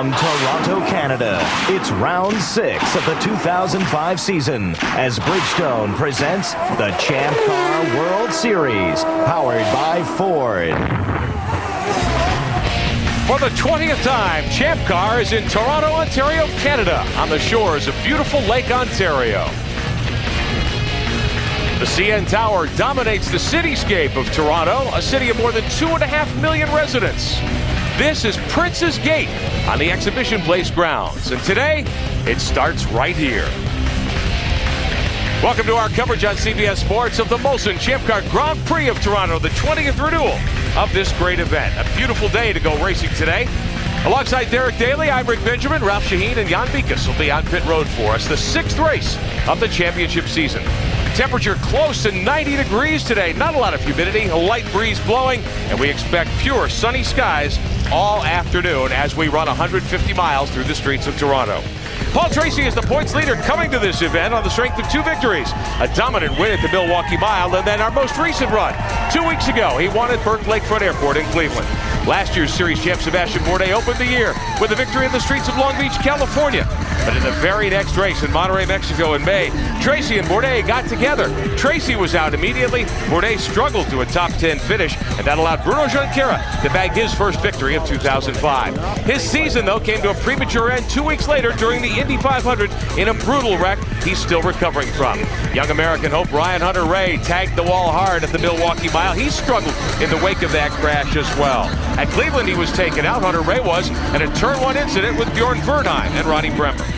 From Toronto, Canada, it's round 6 of the 2005 season as Bridgestone presents the Champ Car World Series, powered by Ford. For the 20th time, Champ Car is in Toronto, Ontario, Canada, on the shores of beautiful Lake Ontario. The CN Tower dominates the cityscape of Toronto, a city of more than 2.5 million residents. This is Prince's Gate on the Exhibition Place grounds, and today it starts right here. Welcome to our coverage on CBS Sports of the Molson Champ Car Grand Prix of Toronto, the 20th renewal of this great event. A beautiful day to go racing today. Alongside Derek Daly, I'm Rick Benjamin. Ralph Shaheen and Jan Bikas will be on pit road for us. The 6th race of the championship season. Temperature close to 90 degrees today. Not a lot of humidity, a light breeze blowing, and we expect pure sunny skies all afternoon as we run 150 miles through the streets of Toronto. Paul Tracy is the points leader coming to this event on the strength of 2 victories. A dominant win at the Milwaukee Mile, and then our most recent run. 2 weeks ago, he won at Burke Lakefront Airport in Cleveland. Last year's series champ Tracy Bourdais opened the year with a victory in the streets of Long Beach, California. But in the very next race in Monterrey, Mexico in May, Tracy and Bourdais got together. Tracy was out immediately. Bourdais struggled to a top 10 finish, and that allowed Bruno Junqueira to bag his first victory of 2005. His season, though, came to a premature end 2 weeks later during the Indy 500 in a brutal wreck he's still recovering from. Young American hope Ryan Hunter-Reay tagged the wall hard at the Milwaukee Mile. He struggled in the wake of that crash as well. At Cleveland, he was taken out, Hunter-Reay was, in a Turn 1 incident with Bjorn Vernheim and Ronnie Bremmer.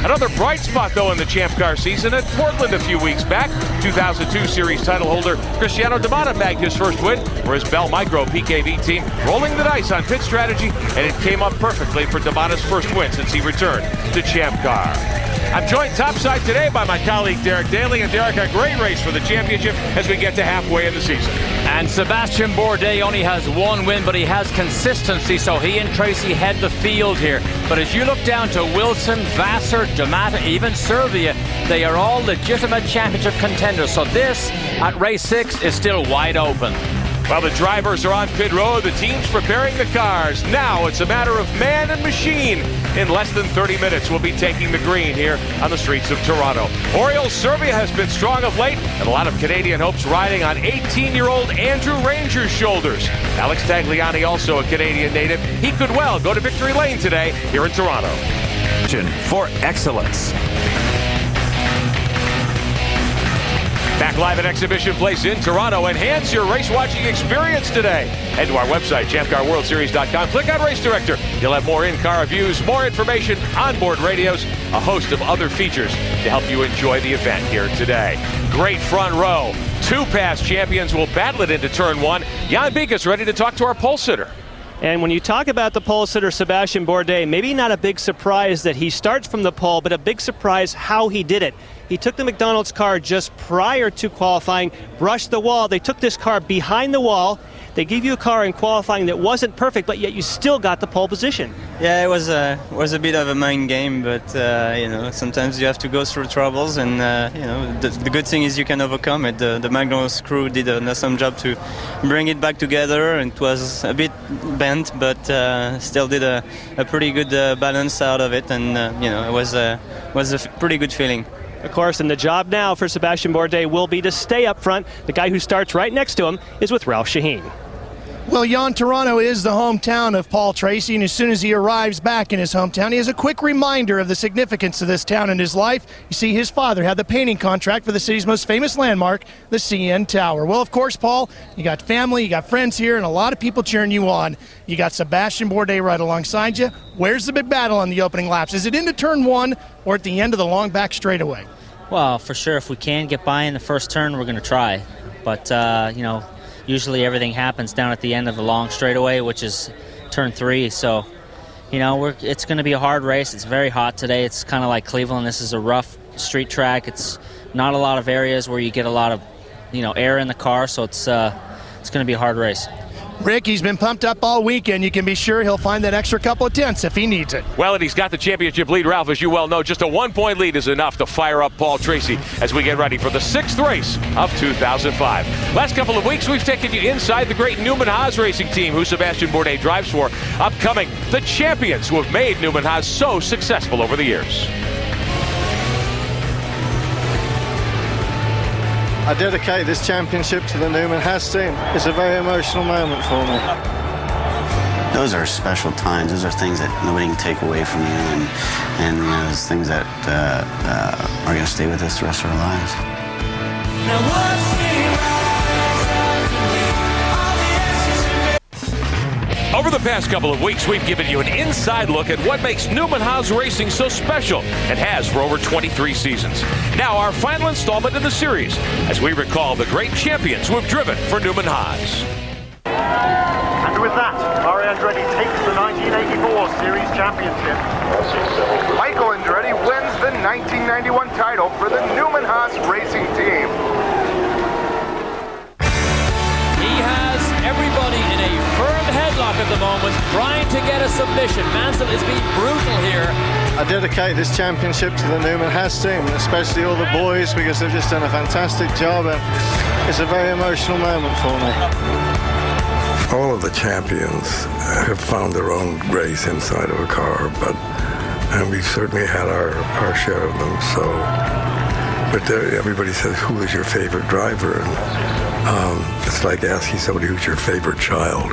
Another bright spot, though, in the Champ Car season at Portland a few weeks back. 2002 Series title holder Cristiano Damata bagged his first win for his Bell Micro PKV team, rolling the dice on pit strategy, and it came up perfectly for Damata's first win since he returned to Champ Car. I'm joined topside today by my colleague Derek Daly, and Derek, a great race for the championship as we get to halfway in the season. And Tracy Bourdais only has 1 win, but he has consistency, so he and Tracy head the field here. But as you look down to Wilson, Vassar, Damata, even Serbia, they are all legitimate championship contenders. So this, at race 6, is still wide open. While the drivers are on pit road, the team's preparing the cars. Now it's a matter of man and machine. In less than 30 minutes, we'll be taking the green here on the streets of Toronto. Oriole Serbia has been strong of late, and a lot of Canadian hopes riding on 18-year-old Andrew Ranger's shoulders. Alex Tagliani, also a Canadian native, he could well go to victory lane today here in Toronto. For excellence. Back live at Exhibition Place in Toronto. Enhance your race watching experience today. Head to our website, champcarworldseries.com. Click on Race Director. You'll have more in-car reviews, more information, onboard radios, a host of other features to help you enjoy the event here today. Great front row. 2 past champions will battle it into Turn 1. Jan Bikas ready to talk to our pole sitter. And when you talk about the pole sitter, Tracy Bourdais, maybe not a big surprise that he starts from the pole, but a big surprise how he did it. He took the McDonald's car just prior to qualifying, brushed the wall. They took this car behind the wall. They gave you a car in qualifying that wasn't perfect, but yet you still got the pole position. Yeah, it was a bit of a mind game, but sometimes you have to go through troubles, and the good thing is you can overcome it. The McDonald's crew did an awesome job to bring it back together, and it was a bit bent, but still did a pretty good balance out of it, and it was a pretty good feeling. Of course, and the job now for Tracy Bourdais will be to stay up front. The guy who starts right next to him is with Ralph Shaheen. Well, Jan, Toronto is the hometown of Paul Tracy, and as soon as he arrives back in his hometown, he has a quick reminder of the significance of this town in his life. You see, his father had the painting contract for the city's most famous landmark, the CN Tower. Well, of course, Paul, you got family, you got friends here, and a lot of people cheering you on. You got Tracy Bourdais right alongside you. Where's the big battle on the opening laps? Is it into Turn 1 or at the end of the long back straightaway? Well, for sure, if we can get by in the first turn, we're going to try. But, usually everything happens down at the end of the long straightaway, which is Turn 3. So, it's going to be a hard race. It's very hot today. It's kind of like Cleveland. This is a rough street track. It's not a lot of areas where you get a lot of, air in the car. So it's going to be a hard race. Rick, he's been pumped up all weekend. You can be sure he'll find that extra couple of tenths if he needs it. Well, and he's got the championship lead, Ralph, as you well know. Just a 1-point lead is enough to fire up Paul Tracy as we get ready for the 6th race of 2005. Last couple of weeks, we've taken you inside the great Newman Haas racing team, who Sebastian Bourdais drives for. Upcoming, the champions who have made Newman Haas so successful over the years. I dedicate this championship to the Newman Haas team. It's a very emotional moment for me. Those are special times. Those are things that nobody can take away from you, and you know, those things that are going to stay with us the rest of our lives. Over the past couple of weeks, we've given you an inside look at what makes Newman Haas racing so special and has for over 23 seasons. Now, our final installment in the series, as we recall the great champions who have driven for Newman Haas. And with that, Mario Andretti takes the 1984 Series Championship. Michael Andretti wins the 1991 title for the Newman Haas racing team. He has everybody in a firm headlock at the moment, trying to get a submission. Mansell is being brutal here. I dedicate this championship to the Newman Haas team, especially all the boys, because they've just done a fantastic job, and it's a very emotional moment for me. All of the champions have found their own grace inside of a car, and we've certainly had our share of them. So, but everybody says, "Who is your favorite driver?" And it's like asking somebody who's your favorite child.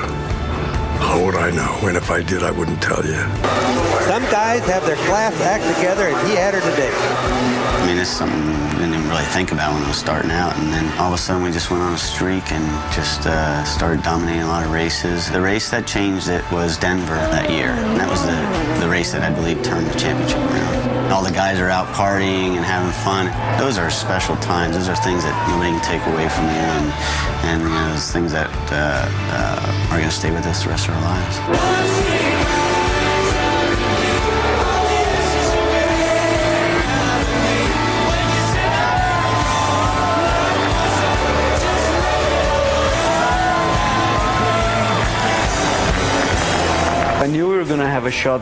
How would I know? And if I did, I wouldn't tell you. Some guys have their class act together, and he had her today. I mean, it's something I didn't even really think about when I was starting out, and then all of a sudden we just went on a streak and just started dominating a lot of races. The race that changed it was Denver that year, and that was the race that I believe turned the championship around. All the guys are out partying and having fun. Those are special times. Those are things that nobody can take away from you, and you know, those things that are going to stay with us the rest of our lives. I knew we were going to have a shot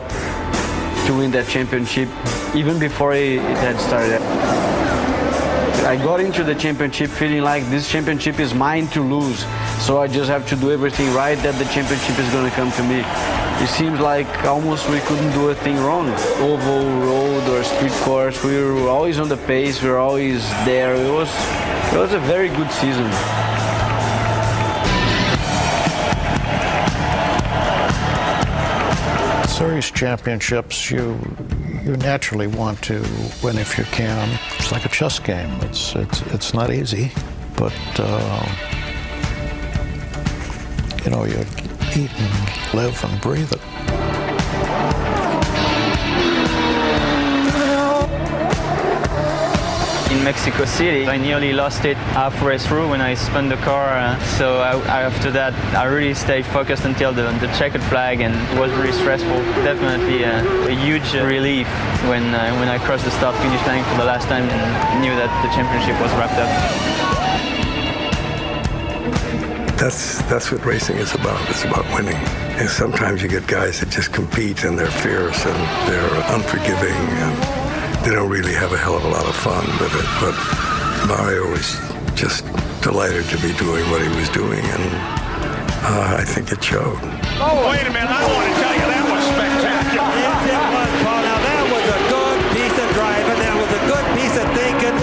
to win that championship even before it had started. I got into the championship feeling like this championship is mine to lose, so I just have to do everything right that the championship is going to come to me. It seems like almost we couldn't do a thing wrong. Oval, road, or street course, we were always on the pace, we were always there. It was a very good season. Series championships, you naturally want to win if you can. It's like a chess game. It's not easy, but you know, you eat and live and breathe it. In Mexico City, I nearly lost it halfway through when I spun the car. So after that, I really stayed focused until the checkered flag, and it was really stressful. Definitely a huge relief when I crossed the start-finish line for the last time and knew that the championship was wrapped up. That's what racing is about. It's about winning. And sometimes you get guys that just compete and they're fierce and they're unforgiving and they don't really have a hell of a lot of fun with it. But Mario was just delighted to be doing what he was doing, and I think it showed. Oh, wait a minute. I want to tell you, that was spectacular. Yes, it was, Paul. Now, that was a good piece of driving. That was a good piece of thinking.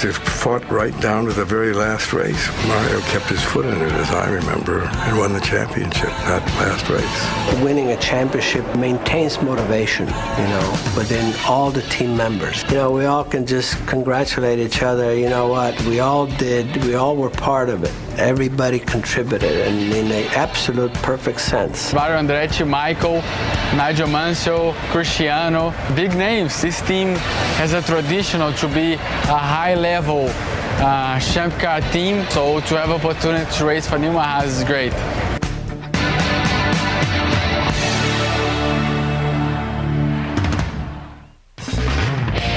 It fought right down to the very last race. Mario kept his foot in it, as I remember, and won the championship that last race. Winning a championship maintains motivation, you know, within all the team members. You know, we all can just congratulate each other. You know what? We all did. We all were part of it. Everybody contributed, and in an absolute perfect sense. Mario Andretti, Michael, Nigel Mansell, Cristiano, big names. This team has a tradition to be a high-level champ car team, so to have opportunity to race for Newman Haas is great.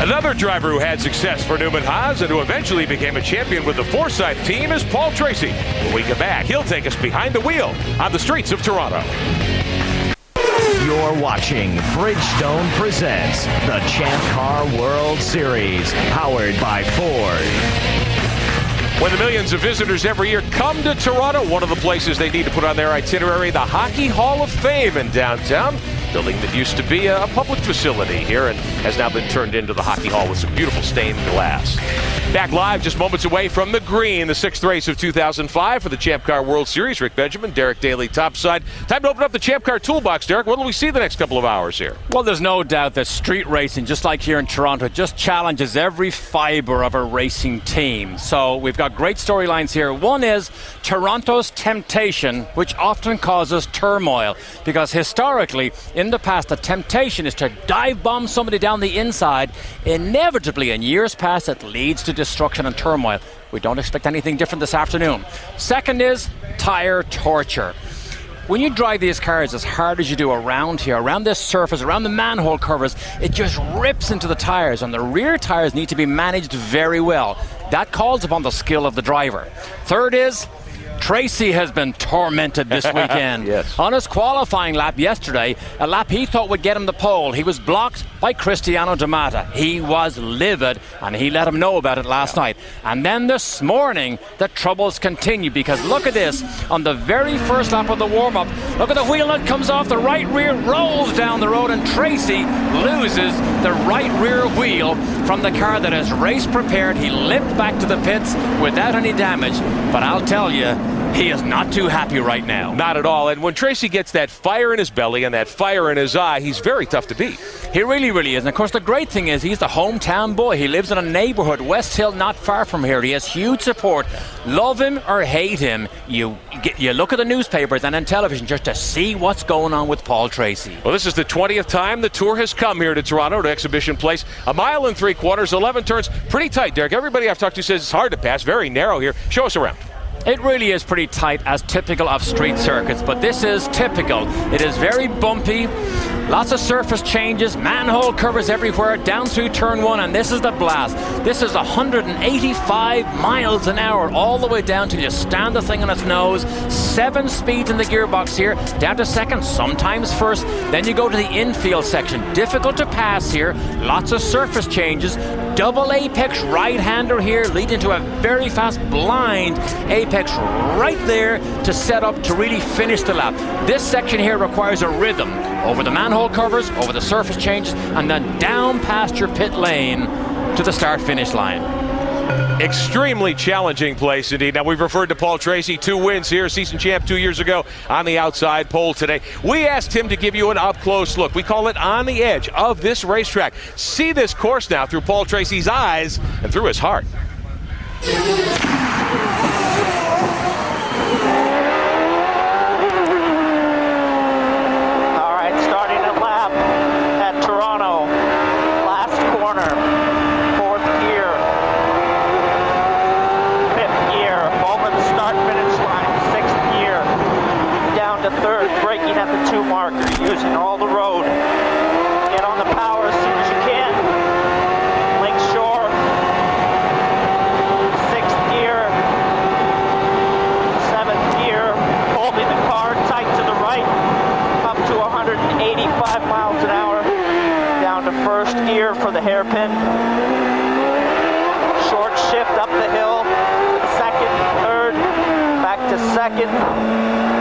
Another driver who had success for Newman Haas and who eventually became a champion with the Forsyth team is Paul Tracy. When we get back, he'll take us behind the wheel on the streets of Toronto. You're watching Bridgestone presents the Champ Car World Series, powered by Ford. When the millions of visitors every year come to Toronto, one of the places they need to put on their itinerary, the Hockey Hall of Fame in downtown. Building that used to be a public facility here and has now been turned into the Hockey Hall with some beautiful stained glass. Back live just moments away from the green, the 6th race of 2005 for the Champ Car World Series. Rick Benjamin, Derek Daly topside. Time to open up the Champ Car toolbox, Derek. What will we see the next couple of hours here? Well, there's no doubt that street racing, just like here in Toronto, just challenges every fiber of a racing team. So we've got great storylines here. One is Toronto's temptation, which often causes turmoil, because historically, in the past, the temptation is to dive bomb somebody down the inside. Inevitably, in years past, it leads to destruction and turmoil. We don't expect anything different this afternoon. Second is tire torture. When you drive these cars as hard as you do around here, around this surface, around the manhole covers, it just rips into the tires, and the rear tires need to be managed very well. That calls upon the skill of the driver. Third is Tracy has been tormented this weekend. Yes. On his qualifying lap yesterday, a lap he thought would get him the pole, he was blocked by Cristiano D'Amata. He was livid, and he let him know about it last night. And then this morning, the troubles continue, because look at this. On the very first lap of the warm-up, look at the wheel nut comes off, the right rear rolls down the road, and Tracy loses the right rear wheel from the car that is race prepared. He limped back to the pits without any damage, but I'll tell you, he is not too happy right now. Not at all. And when Tracy gets that fire in his belly and that fire in his eye, he's very tough to beat. He really is. And of course, the great thing is he's the hometown boy. He lives in a neighborhood, West Hill, not far from here. He has huge support. Love him or hate him, you look at the newspapers and on television just to see what's going on with Paul Tracy. Well, this is the 20th time the Tour has come here to Toronto, to Exhibition Place. 1 mile and 3/4, 11 turns. Pretty tight, Derek. Everybody I've talked to says it's hard to pass. Very narrow here. Show us around. It really is pretty tight, as typical of street circuits, but this is typical. It is very bumpy, lots of surface changes, manhole covers everywhere, down through turn 1, and this is the blast. This is 185 miles an hour, all the way down till you stand the thing on its nose. 7 speeds in the gearbox here, down to second, sometimes first. Then you go to the infield section. Difficult to pass here, lots of surface changes. Double apex right-hander here, leading to a very fast blind apex right there to set up to really finish the lap. This section here requires a rhythm over the manhole covers, over the surface changes, and then down past your pit lane to the start-finish line. Extremely challenging place indeed. Now, we've referred to Paul Tracy, 2 wins here, season champ 2 years ago on the outside pole today. We asked him to give you an up-close look. We call it On the Edge of this racetrack. See this course now through Paul Tracy's eyes and through his heart. All right, starting a lap at Toronto. Last corner, 4th gear. 5th gear, over the start-finish line, 6th gear. Down to 3rd, braking at the 2 marker, using all the road. Get on the power as soon as you can. Lake Shore. 6th gear. 7th gear, holding the car tight to the right. Up to 185 miles an hour. Down to 1st gear for the hairpin. Short shift up the hill. 2nd, 3rd, back to 2nd.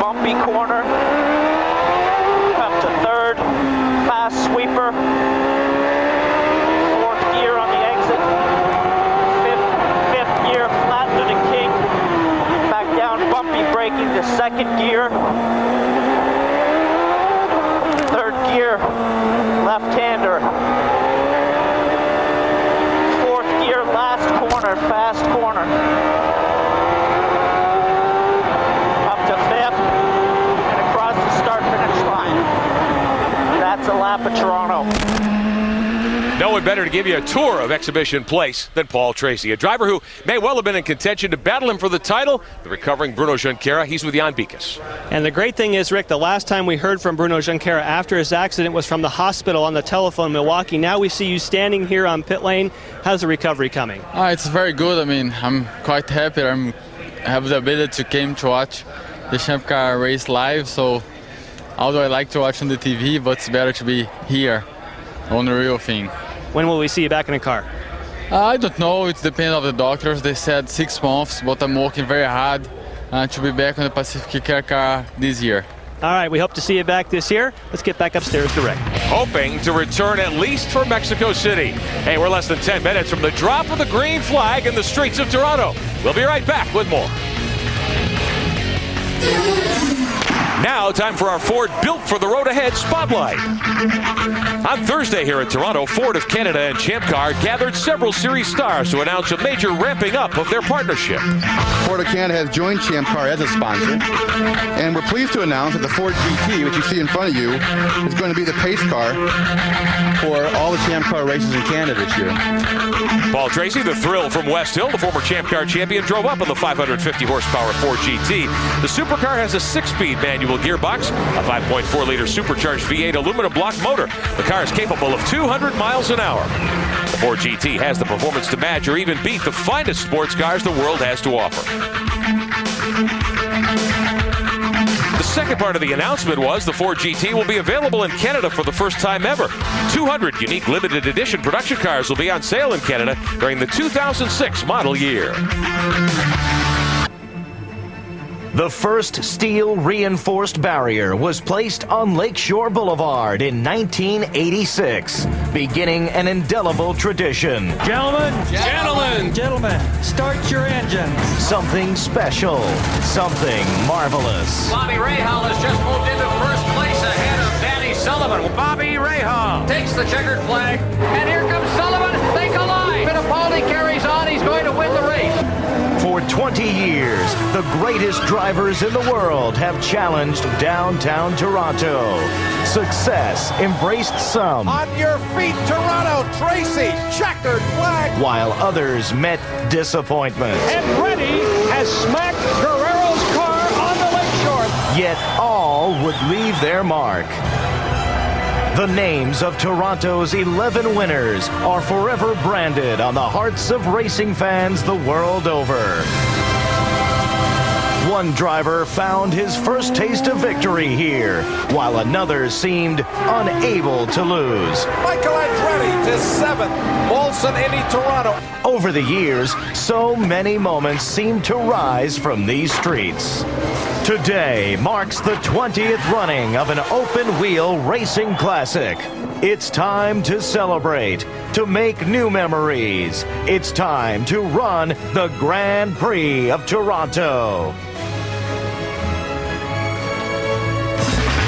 Bumpy corner. Up to 3rd. Fast sweeper. 4th gear on the exit. 5th gear flat to the king. Back down, bumpy braking to 2nd gear. 3rd gear, left-hander. 4th gear, last corner, fast corner. Up to 5th, and across the start-finish line. That's a lap of Toronto. No no one better to give you a tour of Exhibition Place than Paul Tracy, a driver who may well have been in contention to battle him for the title. The recovering Bruno Junqueira, he's with Jan Bikas. And the great thing is, Rick, the last time we heard from Bruno Junqueira after his accident was from the hospital on the telephone in Milwaukee. Now we see you standing here on pit lane. How's the recovery coming? It's very good. I mean, I'm quite happy. I have the ability to come to watch the Champ Car race live, so although I like to watch on the TV, but it's better to be here on the real thing. When will we see you back in the car? I don't know. It depends on the doctors. They said 6 months, but I'm working very hard to be back on the Pacific car this year. All right, we hope to see you back this year. Let's get back upstairs to Rick. Hoping to return at least for Mexico City. Hey, we're less than 10 minutes from the drop of the green flag in the streets of Toronto. We'll be right back with more. Now, time for our Ford Built for the Road Ahead Spotlight. On Thursday here in Toronto, Ford of Canada and Champ Car gathered several series stars to announce a major ramping up of their partnership. Ford of Canada has joined Champ Car as a sponsor, and we're pleased to announce that the Ford GT, which you see in front of you, is going to be the pace car for all the Champ Car races in Canada this year. Paul Tracy, the thrill from West Hill, the former Champ Car champion, drove up in the 550 horsepower Ford GT. The supercar has a 6-speed manual gearbox, a 5.4-liter supercharged V8 aluminum block motor. The car is capable of 200 miles an hour. The Ford GT has the performance to match or even beat the finest sports cars the world has to offer. The second part of the announcement was the Ford GT will be available in Canada for the first time ever. 200 unique limited edition production cars will be on sale in Canada during the 2006 model year. The first steel reinforced barrier was placed on Lakeshore Boulevard in 1986, beginning an indelible tradition. Gentlemen, start your engines. Something special, something marvelous. Bobby Rahal has just moved into first place ahead of Danny Sullivan. Bobby Rahal takes the checkered flag, and here comes Sullivan. They collide. Fittipaldi carries on. He's going to win the race. For 20 years, the greatest drivers in the world have challenged downtown Toronto. Success embraced some. On your feet, Toronto, Tracy, checkered flag. While others met disappointment. And Reddy has smacked Guerrero's car on the lakeshore. Yet all would leave their mark. The names of Toronto's 11 winners are forever branded on the hearts of racing fans the world over. One driver found his first taste of victory here, while another seemed unable to lose. Michael Andretti to 7th. Molson Indy Toronto. Over the years, so many moments seem to rise from these streets. Today marks the 20th running of an open-wheel racing classic. It's time to celebrate, to make new memories. It's time to run the Grand Prix of Toronto.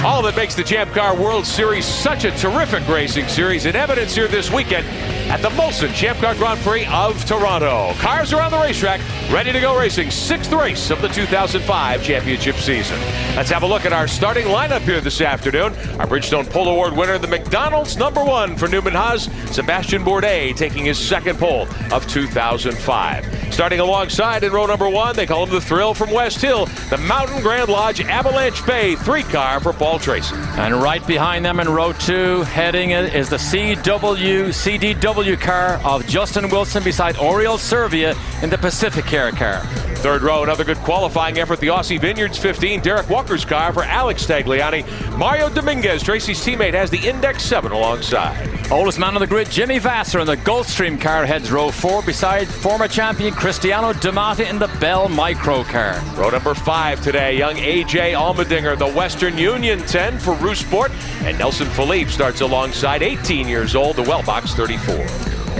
All that makes the Champ Car World Series such a terrific racing series in evidence here this weekend at the Molson Champ Car Grand Prix of Toronto. Cars are on the racetrack, ready to go racing. 6th race of the 2005 championship season. Let's have a look at our starting lineup here this afternoon. Our Bridgestone Pole Award winner, the McDonald's #1 for Newman Haas, Sebastian Bourdais, taking his second pole of 2005. Starting alongside in row #1, they call him the thrill from West Hill, the Mountain Grand Lodge Avalanche Bay 3-car for Paul Tracy. And right behind them in row 2, heading it is the CDW car of Justin Wilson beside Oriol Servia in the Pacific car. Third row, another good qualifying effort. The Aussie Vineyards 15, Derek Walker's car for Alex Tagliani. Mario Dominguez, Tracy's teammate, has the Index 7 alongside. Oldest man on the grid, Jimmy Vasser in the Gulfstream car heads row 4 beside former champion Cristiano D'Amata in the Bell Micro car. Row #5 today, young AJ Allmendinger, the Western Union 10 for Rousport, and Nelson Philippe starts alongside 18 years old, the Wellbox 34.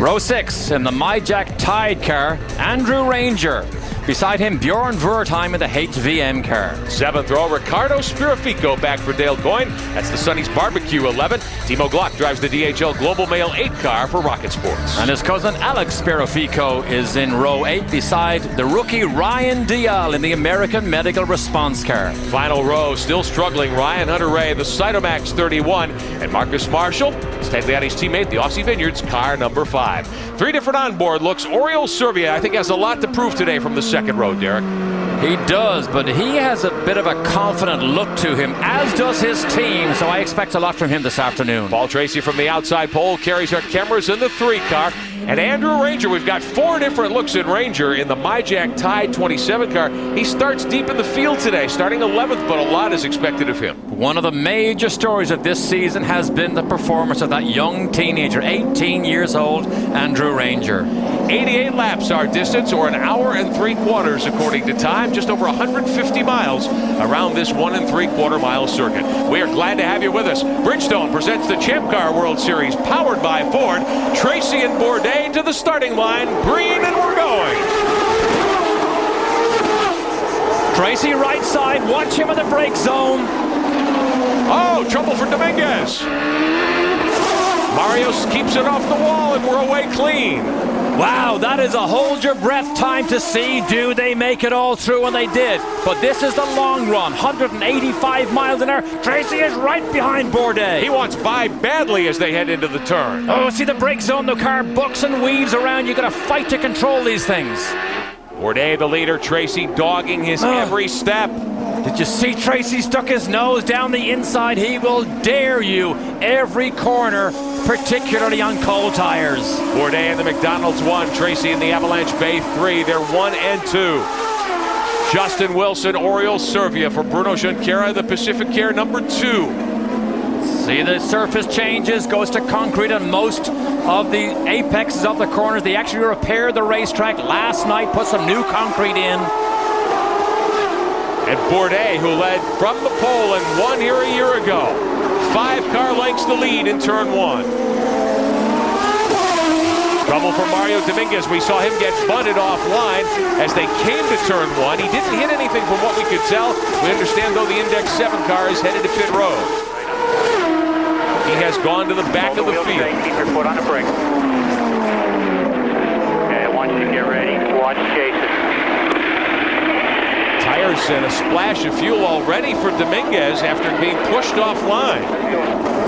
Row 6 in the MyJack Tide car, Andrew Ranger. Beside him, Bjorn Wertheim in the HVM car. 7th row, Ricardo Spirafico back for Dale Coyne. That's the Sonny's Barbecue 11. Timo Glock drives the DHL Global Mail 8 car for Rocket Sports. And his cousin Alex Spirafico is in row 8 beside the rookie Ryan Dial in the American Medical Response car. Final row, still struggling, Ryan Hunter-Ray, the Cytomax 31, and Marcus Marshall, Stagliani's teammate, the Aussie Vineyards, car number 5. 3 different onboard looks. Oriol Servia, I think, has a lot to prove today from the second row, Derek. He does, but he has a bit of a confident look to him, as does his team, so I expect a lot from him this afternoon. Paul Tracy from the outside pole carries our cameras in the 3 car. And Andrew Ranger, we've got 4 different looks in Ranger in the MyJack Tide 27 car. He starts deep in the field today, starting 11th, but a lot is expected of him. One of the major stories of this season has been the performance of that young teenager, 18 years old, Andrew Ranger. 88 laps our distance, or an hour and 3/4 according to time, just over 150 miles around this 1 3/4 mile circuit. We are glad to have you with us. Bridgestone presents the Champ Car World Series, powered by Ford. Tracy and Bourdais to the starting line, green, and we're going. Tracy right side, watch him in the brake zone. Oh, trouble for Dominguez. Mario keeps it off the wall and we're away clean. Wow, that is a hold your breath time to see. Do they make it all through? And they did. But this is the long run, 185 miles an hour. Tracy is right behind Bourdais. He wants by badly as they head into the turn. Oh, see the brake zone, the car bucks and weaves around. You got to fight to control these things. Bourdais, the leader, Tracy dogging his every step. Did you see Tracy stuck his nose down the inside? He will dare you every corner, particularly on cold tires. Bourdais in the McDonald's 1, Tracy in the Avalanche Bay 3. They're 1 and 2. Justin Wilson, Oriol Servia for Bruno Junqueira, the Pacific Care number 2. See the surface changes, goes to concrete on most of the apexes of the corners. They actually repaired the racetrack last night, put some new concrete in. And Bourdais, who led from the pole and won here a year ago. 5 car lengths the lead in turn 1. Trouble for Mario Dominguez. We saw him get bunted offline as they came to turn 1. He didn't hit anything from what we could tell. We understand, though, the Index 7 car is headed to pit road. He has gone to the back of the field. Keep your foot on the brake. Okay, I want you to get ready. Watch Jason. Tires and a splash of fuel already for Dominguez after being pushed offline.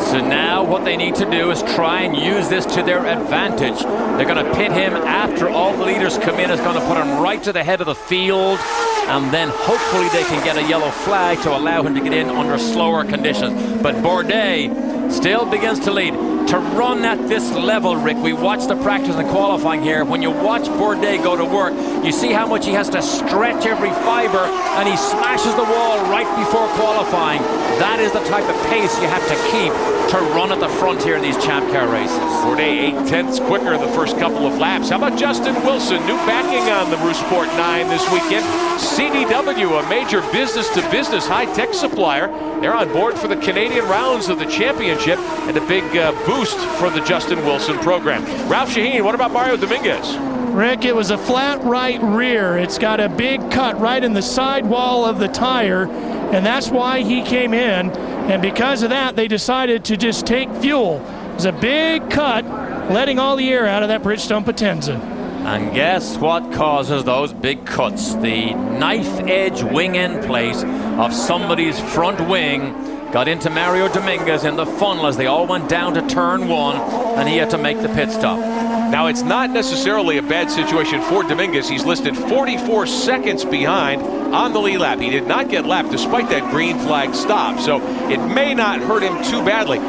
So now what they need to do is try and use this to their advantage. They're going to pit him after all the leaders come in. Is going to put him right to the head of the field, and then hopefully they can get a yellow flag to allow him to get in under slower conditions. But Bourdais still begins to lead. To run at this level, Rick, we watched the practice and qualifying here. When you watch Bourdais go to work, you see how much he has to stretch every fiber, and he smashes the wall right before qualifying. That is the type of pace you have to keep to run at the front here in these Champ Car races. Bourdais 8/10ths quicker the first couple of laps. How about Justin Wilson? New backing on the Roost Sport 9 this weekend. CDW, a major business-to-business high-tech supplier. They're on board for the Canadian rounds of the championship, and a big boost for the Justin Wilson program. Ralph Shaheen, what about Mario Dominguez? Rick, it was a flat right rear. It's got a big cut right in the side wall of the tire, and that's why he came in. And because of that, they decided to just take fuel. It was a big cut, letting all the air out of that Bridgestone Potenza. And guess what causes those big cuts? The knife edge wing end plate of somebody's front wing got into Mario Dominguez in the funnel as they all went down to turn 1, and he had to make the pit stop. Now, it's not necessarily a bad situation for Dominguez. He's listed 44 seconds behind on the lead lap. He did not get lapped despite that green flag stop, so it may not hurt him too badly.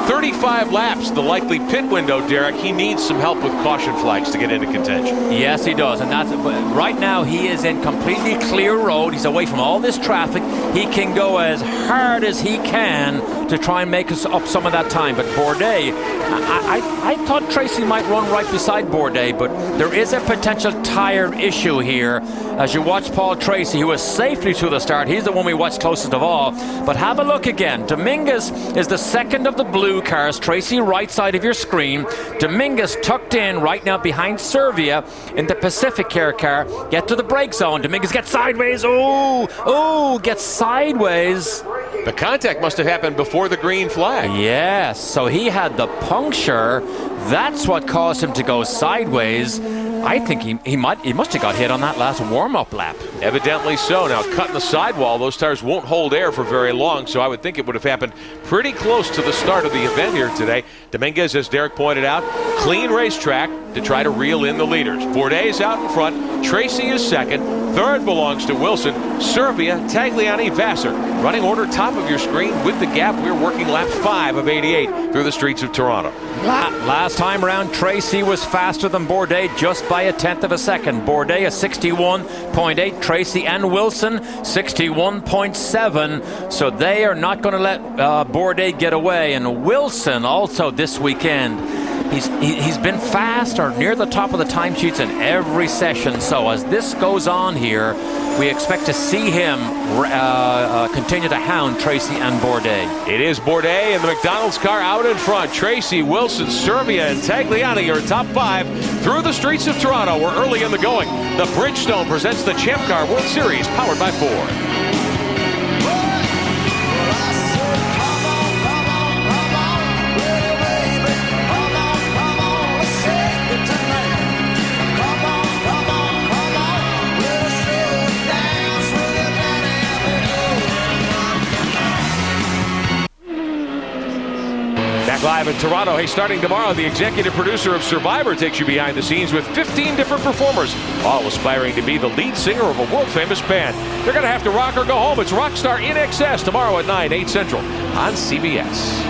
35 laps, the likely pit window, Derek. He needs some help with caution flags to get into contention. Yes, he does, and that's right now he is in completely clear road. He's away from all this traffic. He can go as hard as he can to try and make us up some of that time. But Bourdais, I thought Tracy might run right beside inside Bourdais, but there is a potential tire issue here as you watch Paul Tracy, who was safely to the start. He's the one we watched closest of all. But have a look again. Dominguez is the second of the blue cars. Tracy, right side of your screen. Dominguez tucked in right now behind Servia in the Pacific Care car. Get to the brake zone. Dominguez gets sideways. Gets sideways. The contact must have happened before the green flag. Yes, so he had the puncture. That's what caused him to go sideways. I think he must have got hit on that last warm-up lap. Evidently so. Now, cutting the sidewall, those tires won't hold air for very long, so I would think it would have happened pretty close to the start of the event here today. Dominguez, as Derek pointed out, clean racetrack to try to reel in the leaders. Bourdais is out in front. Tracy is second. Third belongs to Wilson. Servia, Tagliani, Vassar. Running order top of your screen with the gap. We're working lap 5 of 88 through the streets of Toronto. Last time around, Tracy was faster than Bourdais just by a tenth of a second. Bourdais a 61.8, Tracy and Wilson 61.7. So they are not going to let Bourdais get away. And Wilson also this weekend, he's been fast or near the top of the timesheets in every session. So as this goes on here, we expect to see him continue to hound Tracy and Bourdais. It is Bourdais and the McDonald's car out in front. Tracy, Wilson, Servia, and Tagliani are top 5 through the streets of Toronto. We're early in the going. The Bridgestone presents the Champ Car World Series, powered by Ford. Live in Toronto. Hey, starting tomorrow, the executive producer of Survivor takes you behind the scenes with 15 different performers, all aspiring to be the lead singer of a world-famous band. They're going to have to rock or go home. It's Rockstar In Excess tomorrow at 9, 8 Central on CBS.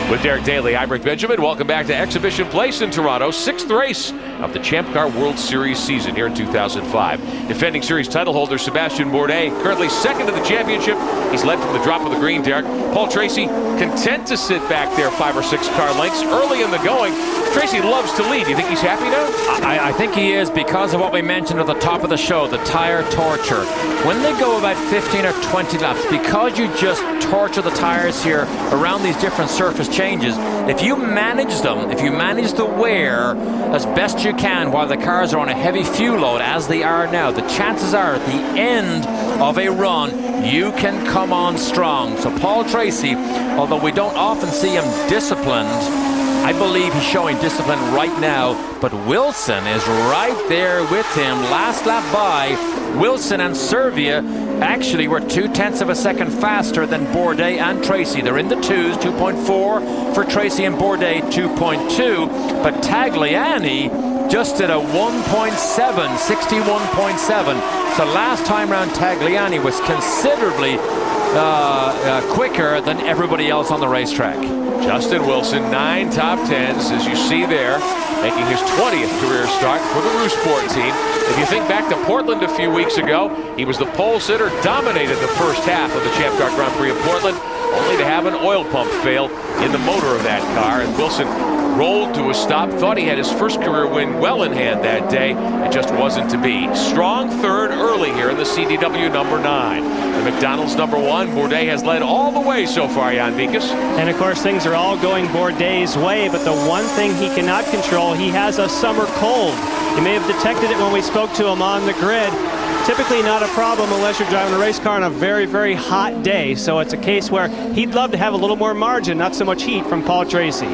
With Derek Daly, I'm Rick Benjamin. Welcome back to Exhibition Place in Toronto, 6th race of the Champ Car World Series season here in 2005. Defending series title holder Sebastian Bourdais, currently second to the championship. He's led from the drop of the green, Derek. Paul Tracy, content to sit back there 5 or 6 car lengths early in the going. Tracy loves to lead. Do you think he's happy now? I think he is, because of what we mentioned at the top of the show, the tire torture. When they go about 15 or 20 laps, because you just torture the tires here around these different surface changes, if you manage them, if you manage the wear as best you can while the cars are on a heavy fuel load, as they are now, the chances are at the end of a run, you can come on strong. So Paul Tracy, although we don't often see him disciplined, I believe he's showing discipline right now, but Wilson is right there with him. Last lap by, Wilson and Servia actually were 0.2 of a second faster than Bourdais and Tracy. They're in the 2s, 2.4 for Tracy and Bourdais, 2.2, but Tagliani just did a 1.7, 61.7. So last time round, Tagliani was considerably quicker than everybody else on the racetrack. Justin Wilson, 9 top 10s, as you see there, making his 20th career start for the Rousport team. If you think back to Portland a few weeks ago, he was the pole sitter, dominated the first half of the Champ Car Grand Prix of Portland, only to have an oil pump fail in the motor of that car. And Wilson rolled to a stop, thought he had his first career win well in hand that day. It just wasn't to be. Strong third early here in the CDW number 9. The McDonald's number 1. Bourdais has led all the way so far, Jan Vikas. And of course, things are all going Bourdais' way, but the one thing he cannot control, he has a summer cold. You may have detected it when we spoke to him on the grid. Typically not a problem unless you're driving a race car on a very, very hot day. So it's a case where he'd love to have a little more margin, not so much heat from Paul Tracy.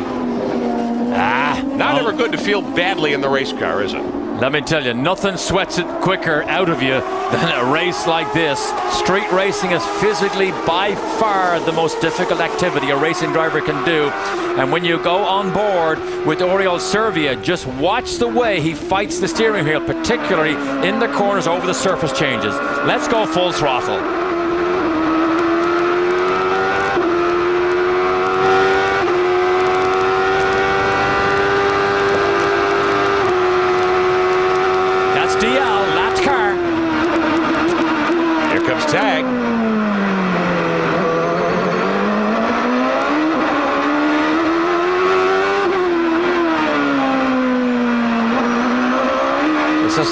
Not ever good to feel badly in the race car, is it? Let me tell you, nothing sweats it quicker out of you than a race like this. Street racing is physically by far the most difficult activity a racing driver can do. And when you go on board with Oriol Servia, just watch the way he fights the steering wheel, particularly in the corners over the surface changes. Let's go full throttle. Tag.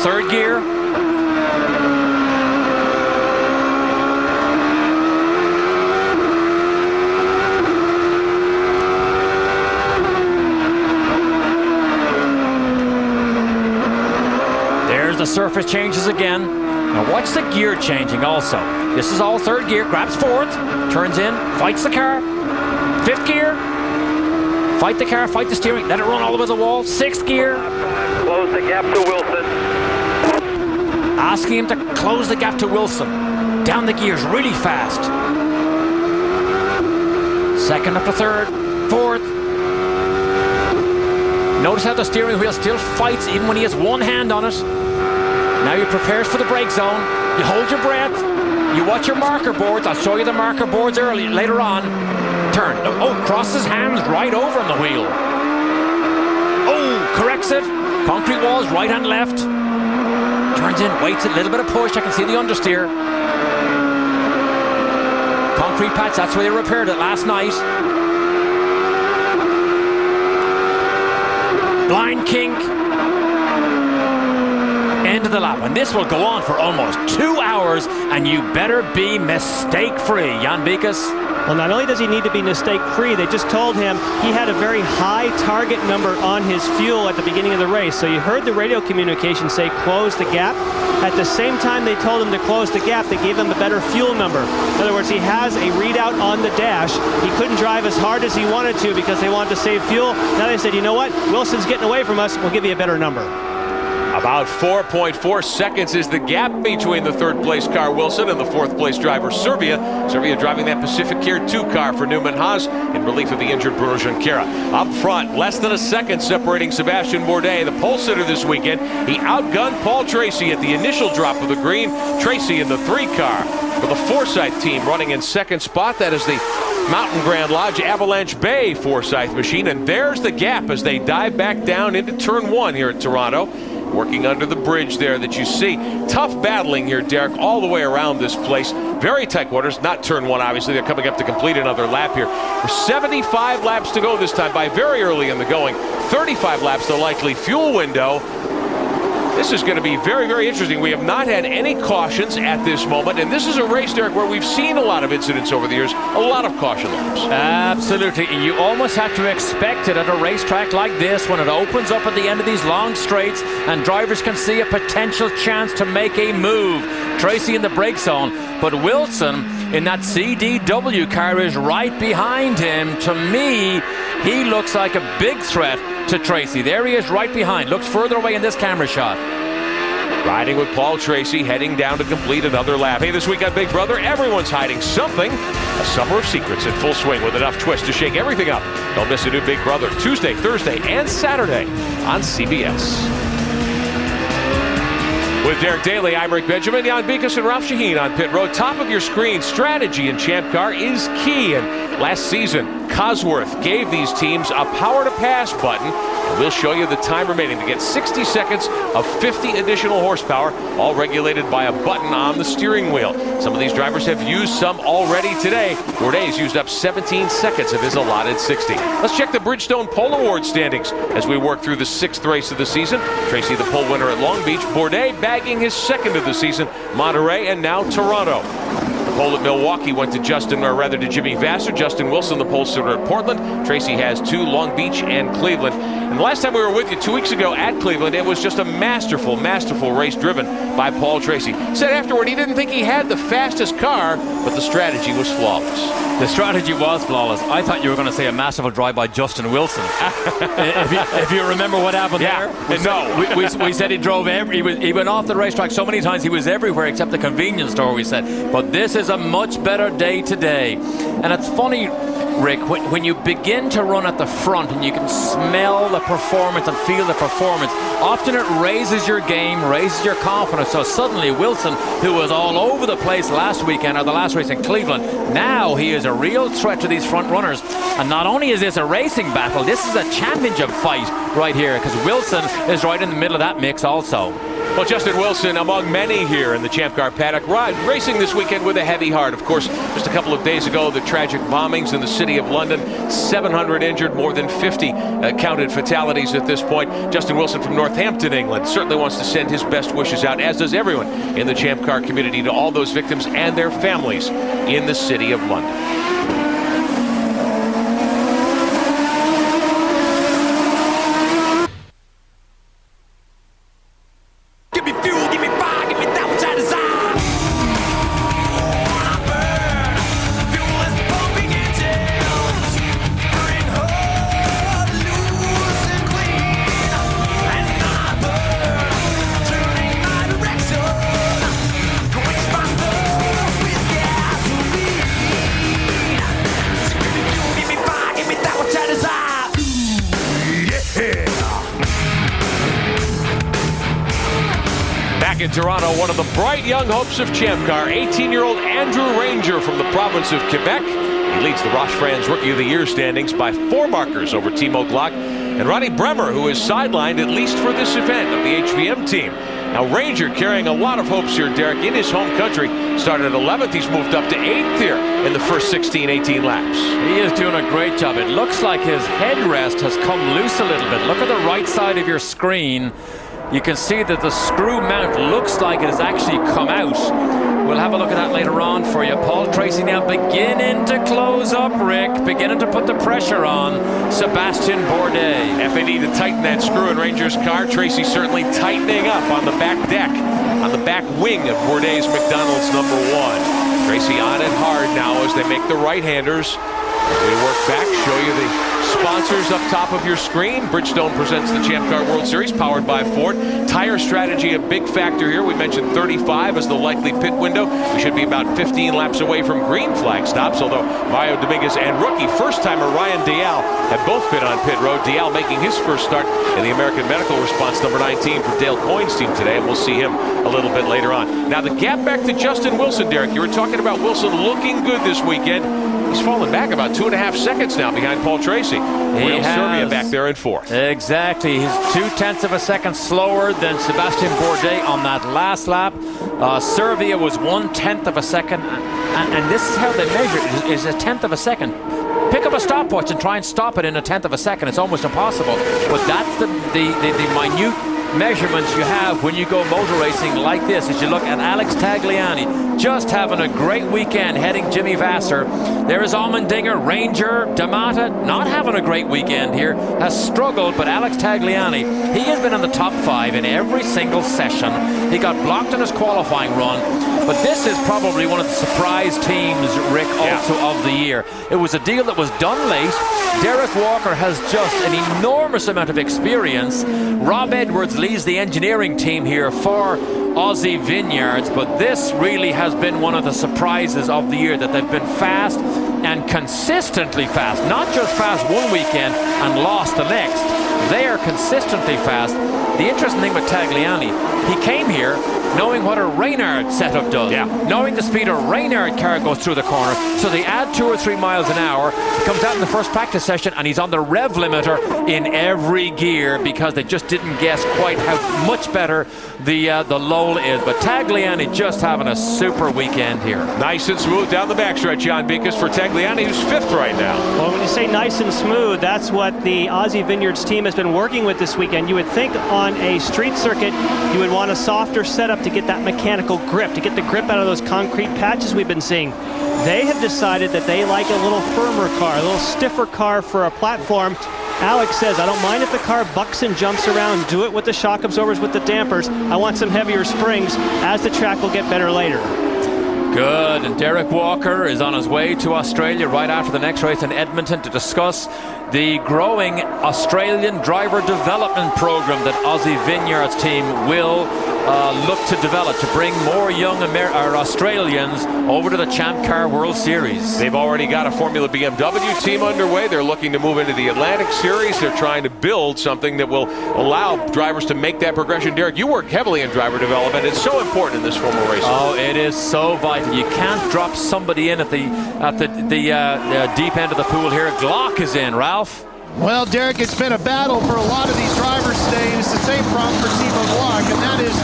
third gear. There's the surface changes again. Now watch the gear changing also. This is all third gear. Grabs fourth, turns in, fights the car. Fifth gear. Fight the car, fight the steering, let it run all over the wall. Sixth gear. Close the gap to Wilson. Asking him to close the gap to Wilson. Down the gears really fast. Second up to third, fourth. Notice how the steering wheel still fights even when he has one hand on it. Now he prepares for the brake zone. You hold your breath. You watch your marker boards. I'll show you the marker boards later on. Turn. Oh, crosses hands right over on the wheel. Oh, corrects it. Concrete walls, right and left. Turns in, waits a little bit of push. I can see the understeer. Concrete patch, that's where they repaired it last night. Blind kink. End of the lap. And this will go on for almost 2 hours, and you better be mistake-free. Jan Bikas. Well, not only does he need to be mistake-free, they just told him he had a very high target number on his fuel at the beginning of the race. So you heard the radio communication say close the gap. At the same time they told him to close the gap, they gave him a better fuel number. In other words, he has a readout on the dash. He couldn't drive as hard as he wanted to because they wanted to save fuel. Now they said, you know what? Wilson's getting away from us. We'll give you a better number. About 4.4 seconds is the gap between the third place car Wilson and the fourth place driver Serbia. Serbia driving that Pacific Gear 2 car for Newman Haas in relief of the injured Bruno Junqueira. Up front, less than a second separating Sebastian Bourdais, the pole sitter this weekend. He outgunned Paul Tracy at the initial drop of the green. Tracy in the 3 car for the Forsyth team running in second spot. That is the Mountain Grand Lodge Avalanche Bay Forsyth machine. And there's the gap as they dive back down into turn 1 here at Toronto. Working under the bridge there that you see. Tough battling here, Derek, all the way around this place. Very tight quarters, not turn 1, obviously. They're coming up to complete another lap here. There's 75 laps to go this time by very early in the going. 35 laps, the likely fuel window. This is going to be very, very interesting. We have not had any cautions at this moment, and this is a race, Derek, where we've seen a lot of incidents over the years, a lot of caution laps. Absolutely. You almost have to expect it at a racetrack like this when it opens up at the end of these long straights and drivers can see a potential chance to make a move. Tracy in the brake zone, but Wilson in that CDW car is right behind him. To me, he looks like a big threat to Tracy. There he is right behind. Looks further away in this camera shot. Riding with Paul Tracy, heading down to complete another lap. Hey, this week on Big Brother, everyone's hiding something. A summer of secrets in full swing with enough twist to shake everything up. Don't miss a new Big Brother Tuesday, Thursday, and Saturday on CBS. With Derek Daly, I'm Rick Benjamin, Jan Bikas, and Ralph Shaheen on Pit Road. Top of your screen, strategy in Champ Car is key. And last season, Cosworth gave these teams a power-to-pass button. And we'll show you the time remaining to get 60 seconds of 50 additional horsepower, all regulated by a button on the steering wheel. Some of these drivers have used some already today. Bourdais used up 17 seconds of his allotted 60. Let's check the Bridgestone Pole Award standings as we work through the 6th race of the season. Tracy, the pole winner at Long Beach. Bourdais bagging his 2nd of the season. Monterey and now Toronto. Pole at Milwaukee went to to Jimmy Vasser. Justin Wilson, the pole sitter at Portland. Tracy has 2, Long Beach and Cleveland. And the last time we were with you 2 weeks ago at Cleveland, it was just a masterful, masterful race driven by Paul Tracy. Said afterward he didn't think he had the fastest car, but the strategy was flawless. The strategy was flawless. I thought you were going to say a masterful drive by Justin Wilson. if you remember what happened there. We said he drove he went off the racetrack so many times he was everywhere except the convenience store, we said. But this is a much better day today. And it's funny, Rick, when you begin to run at the front and you can smell the performance and feel the performance, often it raises your game, raises your confidence. So suddenly Wilson, who was all over the place last weekend, or the last race in Cleveland, now he is a real threat to these front runners. And not only is this a racing battle, this is a championship fight right here, because Wilson is right in the middle of that mix also. Well, Justin Wilson among many here in the Champ Car paddock, racing this weekend with a heavy heart. Of course, just a couple of days ago, the tragic bombings in the city of London, 700 injured, more than 50 counted fatalities at this point. Justin Wilson from Northampton, England, certainly wants to send his best wishes out, as does everyone in the Champ Car community, to all those victims and their families in the city of London. Back in Toronto, one of the bright young hopes of Champ Car, 18-year-old Andrew Ranger from the province of Quebec. He leads the Roche Franz Rookie of the Year standings by 4 markers over Timo Glock and Ronnie Bremer, who is sidelined at least for this event of the HVM team. Now Ranger carrying a lot of hopes here, Derek, in his home country. Started at 11th, he's moved up to 8th here in the first 18 laps. He is doing a great job. It looks like his headrest has come loose a little bit. Look at the right side of your screen. You can see that the screw mount looks like it has actually come out. We'll have a look at that later on for you. Paul Tracy now beginning to close up, Rick, beginning to put the pressure on Sebastian Bourdais. If they need to tighten that screw in Ranger's car, Tracy certainly tightening up on the back deck, on the back wing of Bourdais' McDonald's number 1. Tracy on it hard now as they make the right-handers. As we work back, show you the sponsors up top of your screen. Bridgestone presents the Champ Car World Series, powered by Ford. Tire strategy, a big factor here. We mentioned 35 as the likely pit window. We should be about 15 laps away from green flag stops, although Mario Dominguez and rookie first-timer Ryan Dial have both been on pit road. Dial making his first start in the American Medical Response number 19 for Dale Coyne's team today, and we'll see him a little bit later on. Now the gap back to Justin Wilson, Derek. You were talking about Wilson looking good this weekend. He's fallen back about 2.5 seconds now behind Paul Tracy. Will Serbia back there in 4th. Exactly. He's 0.2 of a second slower than Sebastian Bourdais on that last lap. Serbia was 1/10 of a second. And this is how they measure it, is 1/10 of a second. Pick up a stopwatch and try and stop it in 1/10 of a second. It's almost impossible. But that's the minute measurements you have when you go motor racing like this. As you look at Alex Tagliani, just having a great weekend heading Jimmy Vasser. There is Allmendinger, Ranger, D'Amata, not having a great weekend here, has struggled, but Alex Tagliani, he has been in the top 5 in every single session. He got blocked in his qualifying run, but this is probably one of the surprise teams, Rick, also of the year. It was a deal that was done late. Derek Walker has just an enormous amount of experience. Rob Edwards leads the engineering team here for Aussie Vineyards, but this really has been one of the surprises of the year, that they've been fast and consistently fast, not just fast one weekend and lost the next. They are consistently fast. The interesting thing with Tagliani, he came here knowing what a Reynard setup does, knowing the speed a Reynard car goes through the corner, so they add 2 or 3 miles an hour. He comes out in the first practice session and he's on the rev limiter in every gear, because they just didn't guess quite how much better the lull is. But Tagliani just having a super weekend here. Nice and smooth down the backstretch, Jan Beekes, for Tagliani, who's 5th right now. Well, when you say nice and smooth, that's what the Aussie Vineyards team has been working with this weekend. You would think on a street circuit you would want a softer setup to get that mechanical grip, to get the grip out of those concrete patches we've been seeing. They have decided that they like a little firmer car, a little stiffer car for a platform. Alex says, I don't mind if the car bucks and jumps around, do it with the shock absorbers, with the dampers. I want some heavier springs, as the track will get better later. Good, and Derek Walker is on his way to Australia right after the next race in Edmonton to discuss the growing Australian driver development program that Aussie Vineyards team will look to develop, to bring more young Australians over to the Champ Car World Series. They've already got a Formula BMW team underway. They're looking to move into the Atlantic Series. They're trying to build something that will allow drivers to make that progression. Derek, you work heavily in driver development. It's so important in this form of racing. Oh, it is so vital. You can't drop somebody in at the deep end of the pool here. Glock is in, Ralph. Well, Derek, it's been a battle for a lot of these drivers today, and it's the same problem for Timo Glock, and that is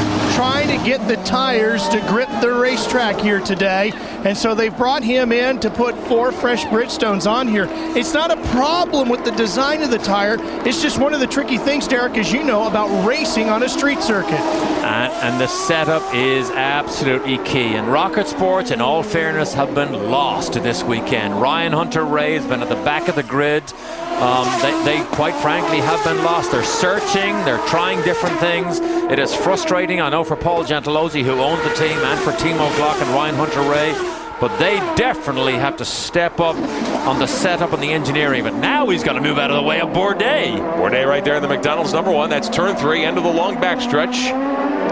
trying to get the tires to grip the racetrack here today. And so they've brought him in to put 4 fresh Bridgestones on here. It's not a problem with the design of the tire. It's just one of the tricky things, Derek, as you know, about racing on a street circuit. And the setup is absolutely key. And Rocket Sports, in all fairness, have been lost this weekend. Ryan Hunter-Reay has been at the back of the grid. They quite frankly have been lost. They're searching, they're trying different things. It is frustrating, I know, for Paul Gentilozzi, who owns the team, and for Timo Glock and Ryan Hunter-Reay. But they definitely have to step up on the setup and the engineering. But now he's got to move out of the way of Bourdais. Bourdais right there in the McDonald's #1. That's turn 3, end of the long backstretch.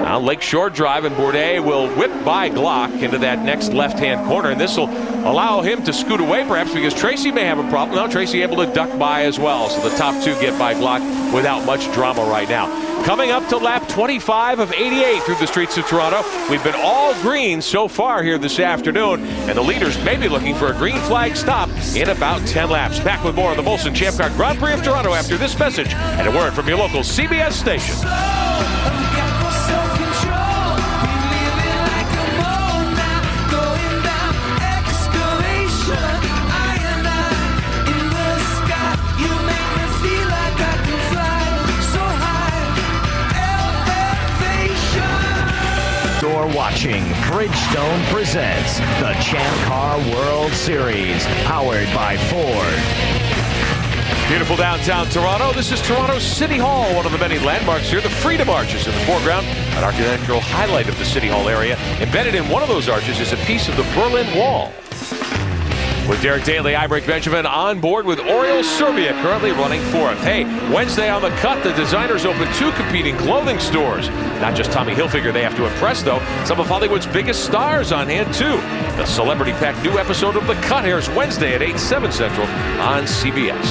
Now Lakeshore Drive, and Bourdais will whip by Glock into that next left-hand corner. And this will allow him to scoot away, perhaps, because Tracy may have a problem. Now Tracy able to duck by as well. So the top 2 get by Glock without much drama right now. Coming up to lap 25 of 88 through the streets of Toronto. We've been all green so far here this afternoon, and the leaders may be looking for a green flag stop in about 10 laps. Back with more of the Molson Champ Car Grand Prix of Toronto after this message and a word from your local CBS station. You're watching Bridgestone presents the Champ Car World Series, powered by Ford. Beautiful downtown Toronto. This is Toronto City Hall, one of the many landmarks here. The Freedom Arches in the foreground, an architectural highlight of the City Hall area. Embedded in one of those arches is a piece of the Berlin Wall. With Derek Daly, I'm Rick Benjamin, on board with Oriol Serbia, currently running 4th. Hey, Wednesday on the cut, the designers open 2 competing clothing stores. Not just Tommy Hilfiger they have to impress, though. Some of Hollywood's biggest stars on hand, too. The celebrity-packed new episode of The Cut airs Wednesday at 8/7 Central on CBS.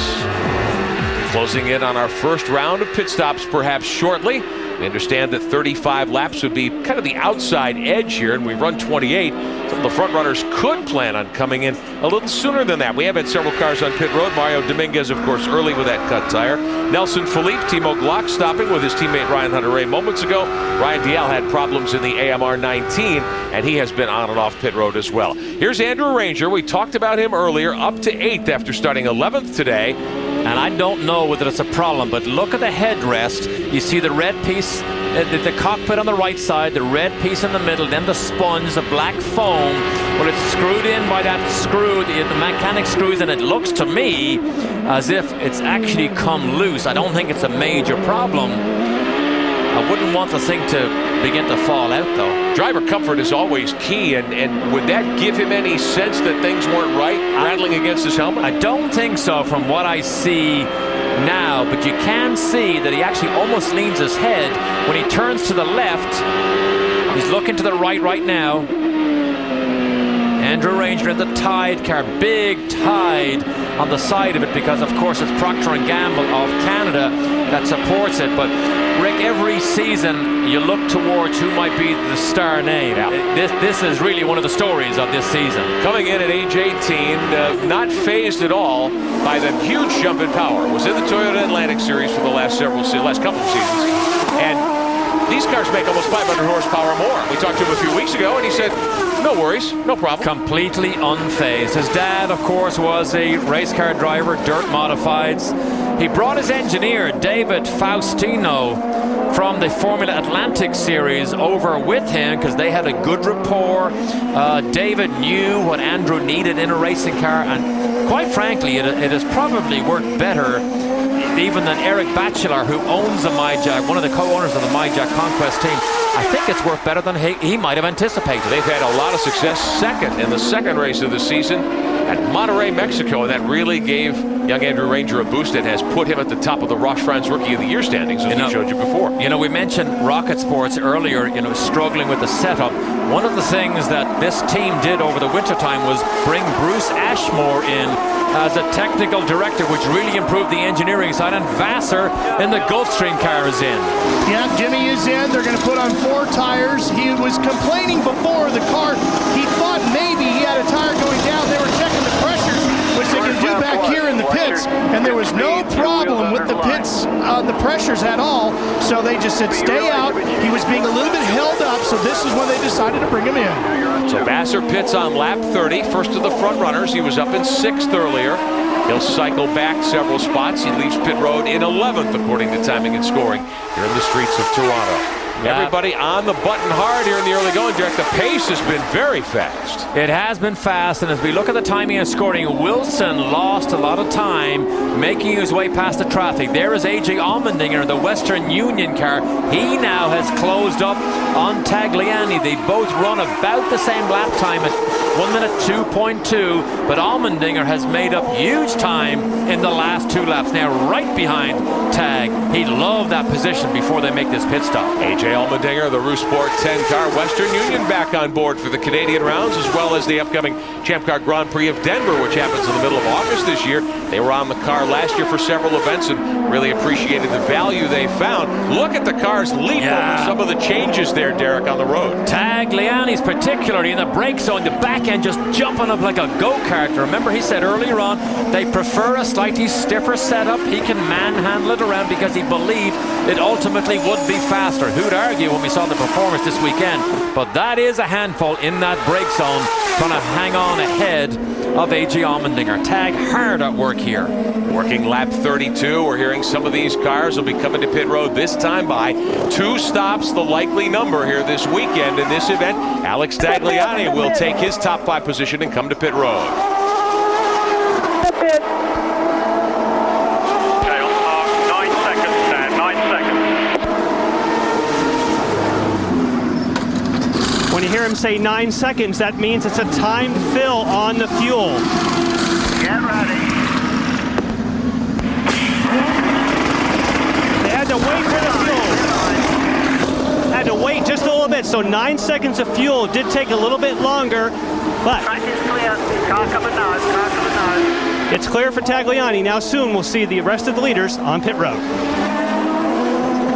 Closing in on our first round of pit stops perhaps shortly. We understand that 35 laps would be kind of the outside edge here, and we run 28. Some of the front runners could plan on coming in a little sooner than that. We have had several cars on pit road. Mario Dominguez, of course, early with that cut tire. Nelson Philippe, Timo Glock stopping with his teammate Ryan Hunter-Reay moments ago. Ryan Dial had problems in the AMR 19, and he has been on and off pit road as well. Here's Andrew Ranger. We talked about him earlier, up to 8th after starting 11th today. And I don't know whether it's a problem, but look at the headrest. You see the red piece, the cockpit on the right side, the red piece in the middle, then the sponge, the black foam. Well, it's screwed in by that screw, the mechanic screws, and it looks to me as if it's actually come loose. I don't think it's a major problem. I wouldn't want the thing to begin to fall out, though. Driver comfort is always key, and would that give him any sense that things weren't right, rattling against his helmet? I don't think so from what I see now, but you can see that he actually almost leans his head when he turns to the left. He's looking to the right now. Andrew Ranger in the Tide car, big Tide on the side of it, because of course it's Procter & Gamble of Canada that supports it. But Rick, every season you look towards who might be the star name. This is really one of the stories of this season. Coming in at age 18, not phased at all by the huge jump in power. Was in the Toyota Atlantic Series for the last couple of seasons, and these cars make almost 500 horsepower more. We talked to him a few weeks ago, and he said, no worries, no problem. Completely unfazed. His dad, of course, was a race car driver, dirt modifieds. He brought his engineer, David Faustino, from the Formula Atlantic Series over with him because they had a good rapport. David knew what Andrew needed in a racing car, and quite frankly, it has probably worked better even than Eric Batchelor, who owns the MyJack, one of the co-owners of the MyJack Conquest team. I think it's worked better than he might have anticipated. They've had a lot of success second in the second race of the season at Monterrey, Mexico, and that really gave young Andrew Ranger a boost and has put him at the top of the Roche France Rookie of the Year standings, as we showed you before. You know, we mentioned Rocket Sports earlier, struggling with the setup. One of the things that this team did over the wintertime was bring Bruce Ashmore in as a technical director, which really improved the engineering side, and Vassar in the Gulfstream car is in. Yeah, Jimmy is in. They're going to put on 4 tires. He was complaining before the car. He thought maybe he had a tire going down. They were checking the pressures, which they can do back here in the pits. pits, and there was no problem with the pits, the pressures at all. So they just said, stay out. He was being a little bit held up, so this is when they decided to bring him in. So Vassar pits on lap 30, first of the front runners. He was up in 6th earlier. He'll cycle back several spots. He leaves pit road in 11th, according to timing and scoring here in the streets of Toronto. Everybody on the button hard here in the early going, Derek. The pace has been very fast. It has been fast, and as we look at the timing and scoring, Wilson lost a lot of time making his way past the traffic. There is A.J. Allmendinger in the Western Union car. He now has closed up on Tagliani. They both run about the same lap time at 1 minute 2.2, but Allmendinger has made up huge time in the last 2 laps. Now right behind Tag. He loved that position before they make this pit stop. A.J. Allmendinger, the Roos Sport 10 car. Western Union back on board for the Canadian rounds, as well as the upcoming Champ Car Grand Prix of Denver, which happens in the middle of August this year. They were on the car last year for several events and really appreciated the value they found. Look at the cars leap over some of the changes there, Derek, on the road. Tagliani's particularly in the brake zone, the back end just jumping up like a go-kart. Remember, he said earlier on they prefer a slightly stiffer setup. He can manhandle it around because he believed it ultimately would be faster. Who'd argue when we saw the performance this weekend? But that is a handful in that brake zone, trying to hang on ahead of A.J. Allmendinger. Tag hard at work here. Working lap 32. We're hearing some of these cars will be coming to pit road this time by 2 stops, the likely number here this weekend in this event. Alex Tagliani will take his top 5 position and come to pit road. Okay, on the mark, 9 seconds, Dan, 9 seconds. When you hear him say 9 seconds, that means it's a timed fill on the fuel. Get ready. They had to wait for the fuel. Had to wait just a little bit, so 9 seconds of fuel did take a little bit longer, but Track is clear. Car coming now. Car coming now. it's clear for Tagliani. Now soon we'll see the rest of the leaders on pit road.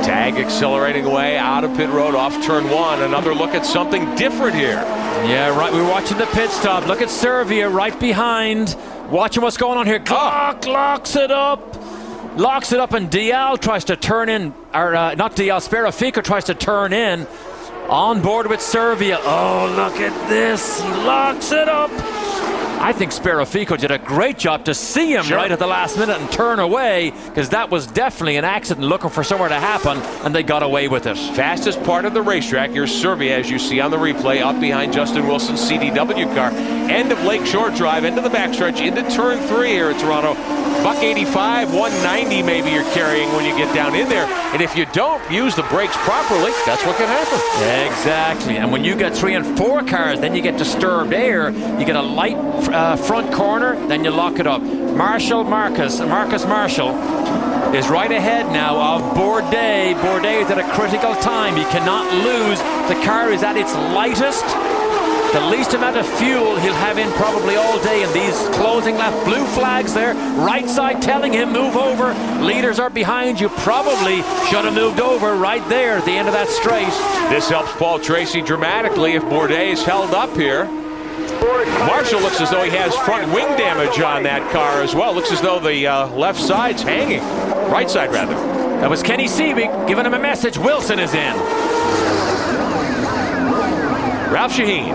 Tag accelerating away out of pit road off turn 1. Another look at something different here. Yeah, right. We're watching the pit stop. Look at Servia right behind. Watching what's going on here. Glock locks it up. Locks it up, and Dial tries to turn in, or not Dial, Sperafico tries to turn in on board with Servia. Oh, look at this. He locks it up. I think Sperafico did a great job to see him right at the last minute and turn away, because that was definitely an accident looking for somewhere to happen, and they got away with it. Fastest part of the racetrack, here's Servia, as you see on the replay, up behind Justin Wilson's CDW car. End of Lakeshore Drive, into the backstretch, into turn 3 here at Toronto. $185, $190 maybe you're carrying when you get down in there. And if you don't use the brakes properly, that's what can happen. Exactly. And when you get 3 and 4 cars, then you get disturbed air. You get a light front corner, then you lock it up. Marcus Marshall is right ahead now of Bourdais. Bourdais is at a critical time. He cannot lose. The car is at its lightest. The least amount of fuel he'll have in probably all day, and these closing lap blue flags there, right side telling him move over. Leaders are behind you. Probably should have moved over right there at the end of that straight. This helps Paul Tracy dramatically if Bourdais is held up here. Marshall looks as though he has front wing damage on that car as well. Looks as though the left side's hanging. Right side, rather. That was Kenny Seavey giving him a message. Wilson is in. Ralph Shaheen.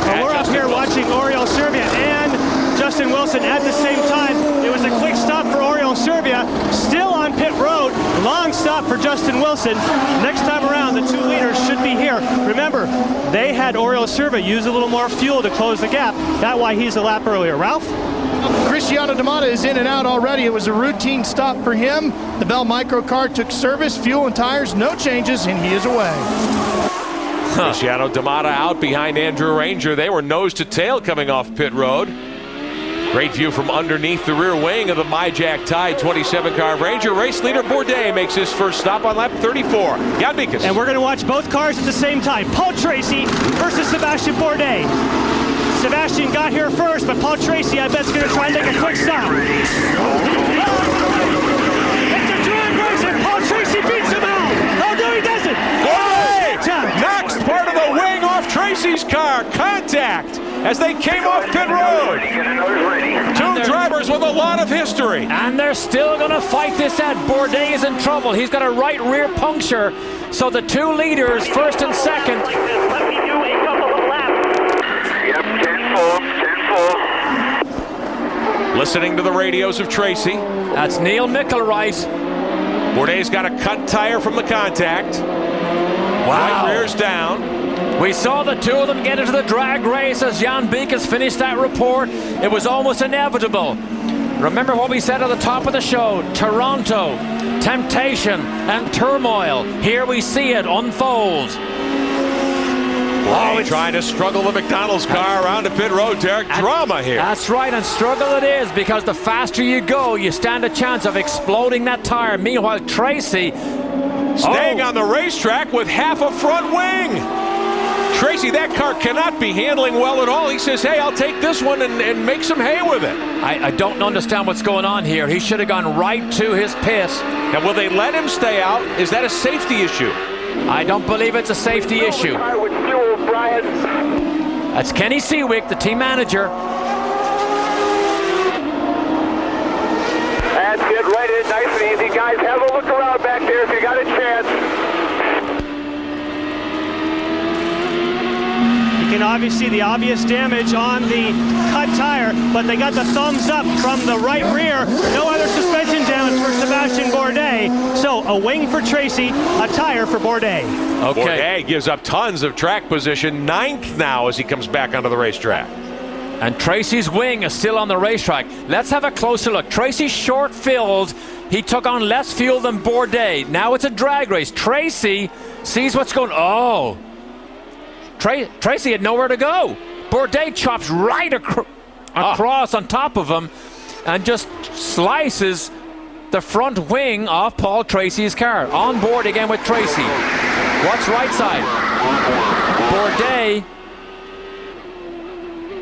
Well, we're up here watching Oriol Servia and Justin Wilson at the same time. It was a quick stop for Oriol Servia, still on pit road. Long stop for Justin Wilson. Next time around, the 2 leaders should be here. Remember, they had Oriol Servia use a little more fuel to close the gap. That's why he's a lap earlier. Ralph? Cristiano D'Amata is in and out already. It was a routine stop for him. The Bell Micro car took service, fuel and tires, no changes, and he is away. Cristiano D'Amata out behind Andrew Ranger. They were nose to tail coming off pit road. Great view from underneath the rear wing of the MyJack Tide 27 car Ranger. Race leader Bourdais makes his first stop on lap 34. Jan Mikas. And we're going to watch both cars at the same time. Paul Tracy versus Sebastian Bourdais. Sebastian got here first, but Paul Tracy, I bet, is going to try and make a quick stop. It's a drag race, and Paul Tracy beats him out. Oh, no, he doesn't. Hey! Next part of the wing off Tracy's car. Contact. as they came off pit road. Two drivers with a lot of history. And they're still going to fight this out. Bourdais is in trouble. He's got a right rear puncture. So the two leaders, first and second. Let me do a couple of laps. Yep, 10-4. Listening to the radios of Tracy. That's Neil Mickelwright. Bourdais got a cut tire from the contact. Wow. Right rear's down. We saw the two of them get into the drag race as Jan Beek has finished that report. It was almost inevitable. Remember what we said at the top of the show. Toronto, temptation and turmoil. Here we see it unfold. Oh, trying to struggle the McDonald's car around the pit road, Derek. Drama here. That's right, and struggle it is, because the faster you go, you stand a chance of exploding that tire. Meanwhile, Tracy staying on the racetrack with half a front wing. Tracy, that car cannot be handling well at all. He says, hey, I'll take this one and make some hay with it. I don't understand what's going on here. He should have gone right to his pit. Now, will they let him stay out? Is that a safety issue? I don't believe it's a safety issue. That's Kenny Seawick, the team manager. That's it, right in, nice and easy. Guys, have a look around back there if you got a chance. You can obviously see the obvious damage on the cut tire, but they got the thumbs up from the right rear. No other suspension damage for Sebastian Bourdais. So a wing for Tracy, a tire for Bourdais. Okay. Bourdais gives up tons of track position, 9th now as he comes back onto the racetrack. And Tracy's wing is still on the racetrack. Let's have a closer look. Tracy's short-filled. He took on less fuel than Bourdais. Now it's a drag race. Tracy sees what's going on. Oh. Tracy had nowhere to go. Bourdais chops right across on top of him and just slices the front wing off Paul Tracy's car. On board again with Tracy. What's right side? Bourdais.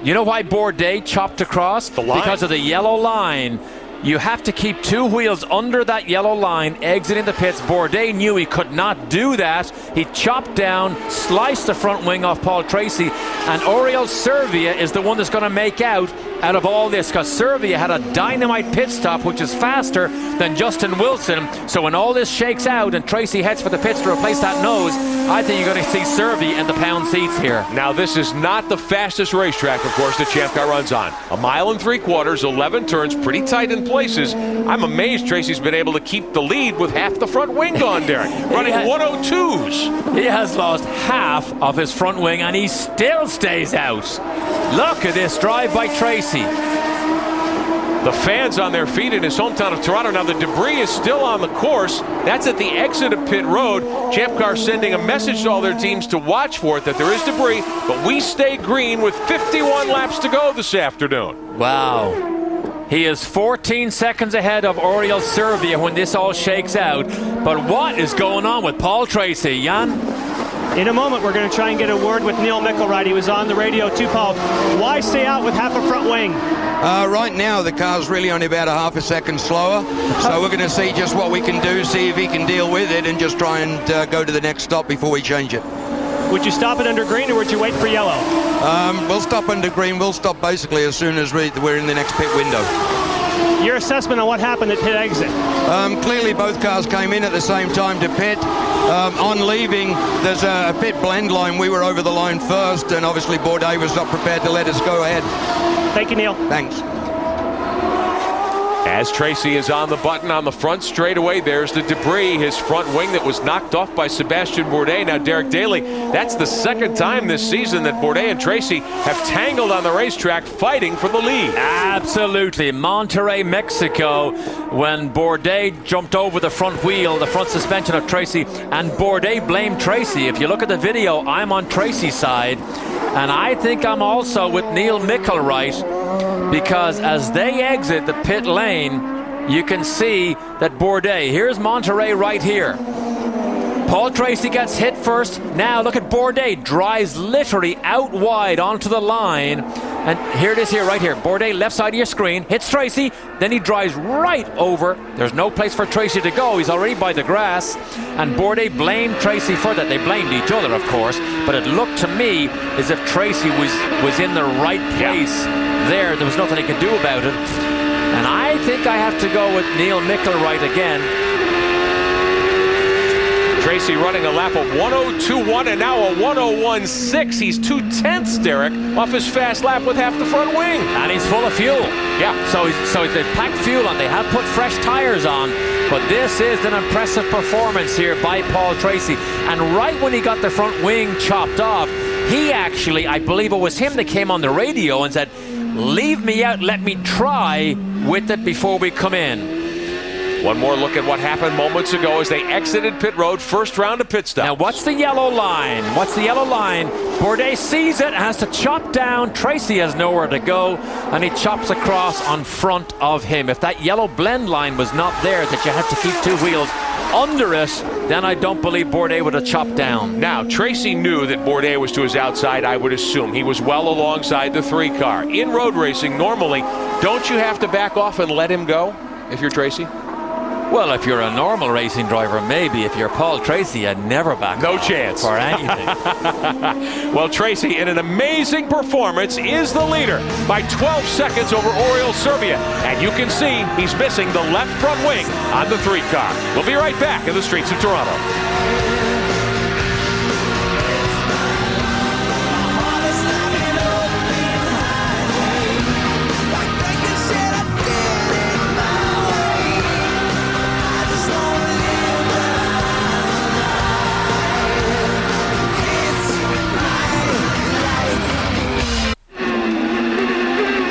You know why Bourdais chopped across? The line. Because of the yellow line. You have to keep two wheels under that yellow line exiting the pits. Bourdais knew he could not do that. He chopped down, sliced the front wing off Paul Tracy, and Oriol Servia is the one that's going to make out of all this, because Servia had a dynamite pit stop which is faster than Justin Wilson. So when all this shakes out and Tracy heads for the pits to replace that nose, I think you're going to see Servia in the pound seats here. Now this is not the fastest racetrack, of course, the Champ Car runs on. 1.75 miles, 11 turns, pretty tight in places. I'm amazed Tracy's been able to keep the lead with half the front wing gone, Derek. Running 102s. He has lost half of his front wing and he still stays out. Look at this drive by Tracy. The fans on their feet in his hometown of Toronto. Now the debris is still on the course. That's at the exit of pit road. Champ Car sending a message to all their teams to watch for it, that there is debris, but we stay green with 51 laps to go this afternoon. Wow. He is 14 seconds ahead of Oriol Servia when this all shakes out. But what is going on with Paul Tracy, Jan? In a moment, we're going to try and get a word with Neil Mickelwright. He was on the radio too, Paul. Why stay out with half a front wing? Right now, the car's really only about a half a second slower. So we're going to see just what we can do, see if he can deal with it, and just try and go to the next stop before we change it. Would you stop it under green, or would you wait for yellow? We'll stop under green. We'll stop basically as soon as we're in the next pit window. Your assessment on what happened at pit exit? Clearly both cars came in at the same time to pit. On leaving, there's a pit blend line. We were over the line first, and obviously Bourdais was not prepared to let us go ahead. Thank you, Neil. Thanks. As Tracy is on the button on the front straightaway, there's the debris, his front wing that was knocked off by Sebastian Bourdais. Now, Derek Daly, that's the second time this season that Bourdais and Tracy have tangled on the racetrack fighting for the lead. Absolutely. Monterrey, Mexico, when Bourdais jumped over the front wheel, the front suspension of Tracy, and Bourdais blamed Tracy. If you look at the video, I'm on Tracy's side, and I think I'm also with Neil Mickelwright, because as they exit the pit lane, you can see that Bourdais, here's Monterrey right here. Paul Tracy gets hit first. Now look at Bourdais, drives literally out wide onto the line. And here it is here, right here. Bourdais, left side of your screen, hits Tracy, then he drives right over. There's no place for Tracy to go. He's already by the grass. And Bourdais blamed Tracy for that. They blamed each other, of course, but it looked to me as if Tracy was in the right place there. There was nothing he could do about it. And I think I have to go with Neil Mickelwright again. Tracy running a lap of 102.1 and now a 101.6. He's 2/10, Derek, off his fast lap with half the front wing. And he's full of fuel. Yeah. So they've packed fuel on. They have put fresh tires on. But this is an impressive performance here by Paul Tracy. And right when he got the front wing chopped off, he actually, I believe it was him that came on the radio and said, "Leave me out, let me try with it before we come in." One more look at what happened moments ago as they exited pit road, first round of pit stop. Now what's the yellow line? What's the yellow line? Bourdais sees it, has to chop down. Tracy has nowhere to go, and he chops across on front of him. If that yellow blend line was not there, that you had to keep two wheels under it, then I don't believe Bourdais would have chopped down. Now, Tracy knew that Bourdais was to his outside, I would assume. He was well alongside the 3 car. In road racing, normally, don't you have to back off and let him go if you're Tracy? Well, if you're a normal racing driver, maybe. If you're Paul Tracy, you'd never back no off chance for anything. Well, Tracy, in an amazing performance, is the leader by 12 seconds over Oriol Servia. And you can see he's missing the left front wing on the 3 car. We'll be right back in the streets of Toronto.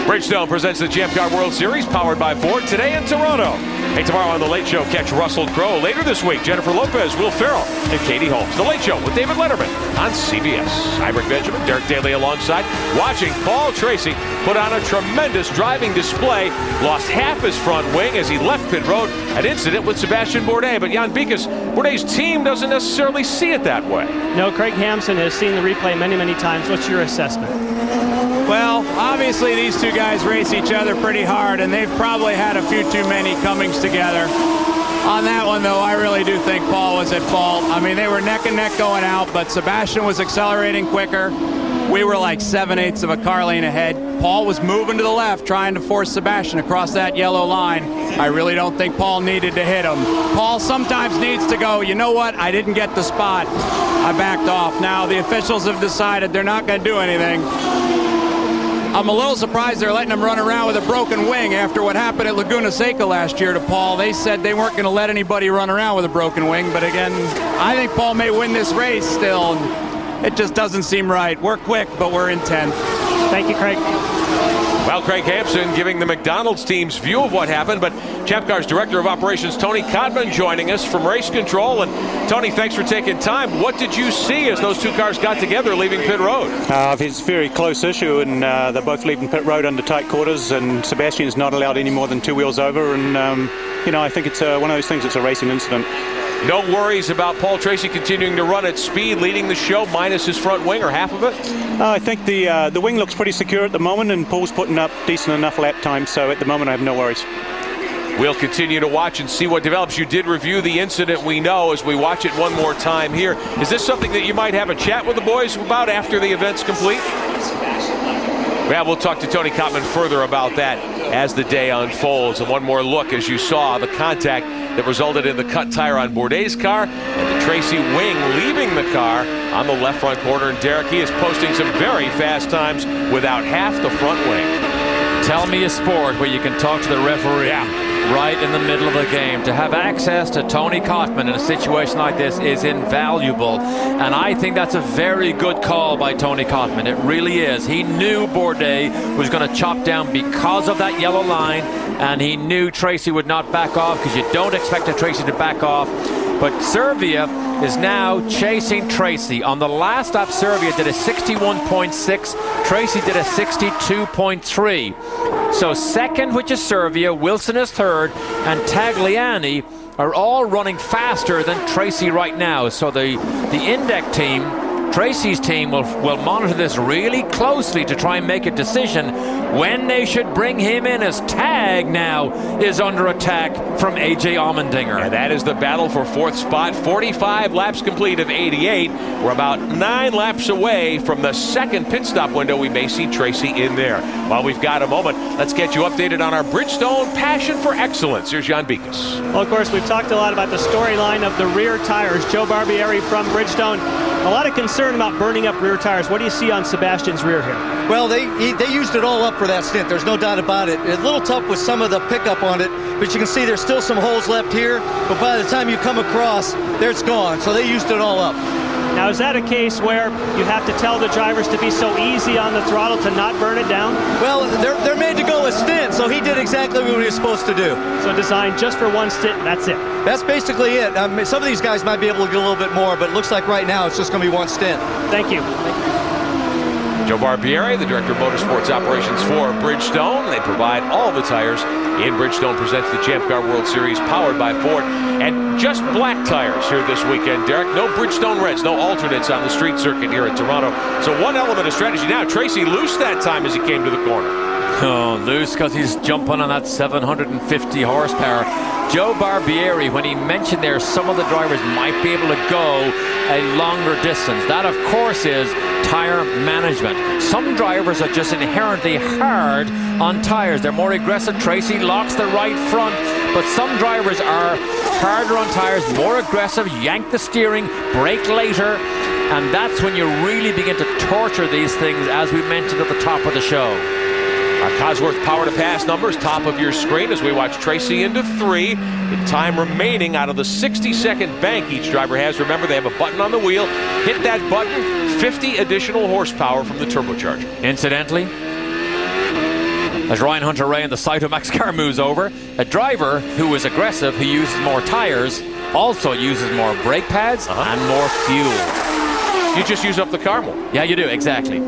Bridgestone presents the Champ Car World Series, powered by Ford, today in Toronto. Hey, tomorrow on The Late Show, catch Russell Crowe. Later this week, Jennifer Lopez, Will Ferrell, and Katie Holmes. The Late Show with David Letterman on CBS. I'm Rick Benjamin, Derek Daly alongside, watching Paul Tracy put on a tremendous driving display. Lost half his front wing as he left pit road. An incident with Sebastian Bourdais. But Jan Bikas, Bourdais' team doesn't necessarily see it that way. No, Craig Hampson has seen the replay many, many times. What's your assessment? Well, obviously these two guys race each other pretty hard, and they've probably had a few too many comings together. On that one, though, I really do think Paul was at fault. I mean, they were neck and neck going out, but Sebastian was accelerating quicker. We were like 7/8 of a car lane ahead. Paul was moving to the left, trying to force Sebastian across that yellow line. I really don't think Paul needed to hit him. Paul sometimes needs to go, you know what, I didn't get the spot. I backed off. Now, the officials have decided they're not going to do anything. I'm a little surprised they're letting him run around with a broken wing after what happened at Laguna Seca last year to Paul. They said they weren't going to let anybody run around with a broken wing, but again, I think Paul may win this race still. It just doesn't seem right. We're quick, but we're in 10th. Thank you, Craig. Well, Craig Hampson giving the McDonald's team's view of what happened, but Champ Car's Director of Operations, Tony Cotman, joining us from Race Control. And Tony, thanks for taking time. What did you see as those 2 cars got together leaving pit road? It's a very close issue, and they're both leaving pit road under tight quarters, and Sebastian's not allowed any more than 2 wheels over. And, I think it's one of those things, it's a racing incident. No worries about Paul Tracy continuing to run at speed, leading the show, minus his front wing, or half of it? I think the wing looks pretty secure at the moment, and Paul's putting up decent enough lap time, so at the moment I have no worries. We'll continue to watch and see what develops. You did review the incident, we know, as we watch it one more time here. Is this something that you might have a chat with the boys about after the event's complete? Yeah, we'll talk to Tony Cotman further about that as the day unfolds. And one more look, as you saw, the contact that resulted in the cut tire on Bourdais' car and the Tracy wing leaving the car on the left front corner. And Derek, he is posting some very fast times without half the front wing. Tell me a sport where you can talk to the referee right in the middle of the game. To have access to Tony Cotman in a situation like this is invaluable, and I think that's a very good call by Tony Cotman. It really is. He knew Bourdais was going to chop down because of that yellow line, and he knew Tracy would not back off, because you don't expect a Tracy to back off. But Servia is now chasing Tracy. On the last lap, Servia did a 61.6. Tracy did a 62.3. So second, which is Servia, Wilson is third, and Tagliani are all running faster than Tracy right now. So the Index team Tracy's team will monitor this really closely to try and make a decision when they should bring him in, as Tag now is under attack from A.J. Allmendinger. And that is the battle for fourth spot. 45 laps complete of 88. We're about 9 laps away from the second pit stop window. We may see Tracy in there. While we've got a moment, let's get you updated on our Bridgestone passion for excellence. Here's Jan Beekes. Well, of course, we've talked a lot about the storyline of the rear tires. Joe Barbieri from Bridgestone. A lot of concern about burning up rear tires. What do you see on Sebastian's rear here? Well, they used it all up for that stint. There's no doubt about it. It's a little tough with some of the pickup on it, but you can see there's still some holes left here. But by the time you come across, there it's gone. So they used it all up. Now, is that a case where you have to tell the drivers to be so easy on the throttle to not burn it down? Well, they're made to go a stint, so he did exactly what he was supposed to do. So designed just for one stint, that's it? That's basically it. Some of these guys might be able to get a little bit more, but it looks like right now it's just going to be one stint. Thank you. Joe Barbieri, the Director of Motorsports Operations for Bridgestone. They provide all the tires. In Bridgestone presents the Champ Car World Series powered by Ford. And just black tires here this weekend, Derek. No Bridgestone Reds, no alternates on the street circuit here at Toronto. So one element of strategy. Now, Tracy loose that time as he came to the corner. Oh, loose because he's jumping on that 750 horsepower. Joe Barbieri, when he mentioned there some of the drivers might be able to go a longer distance, that of course is tire management. Some drivers are just inherently hard on tires. They're more aggressive. Tracy locks the right front, but some drivers are harder on tires, more aggressive, yank the steering, brake later, and that's when you really begin to torture these things, as we mentioned at the top of the show. Our Cosworth Power to Pass numbers, top of your screen as we watch Tracy into 3. The time remaining out of the 60-second bank each driver has. Remember, they have a button on the wheel. Hit that button, 50 additional horsepower from the turbocharger. Incidentally, as Ryan Hunter-Reay and the Cytomax car moves over, a driver who is aggressive, who uses more tires, also uses more brake pads and more fuel. You just use up the car more. Yeah, you do, exactly.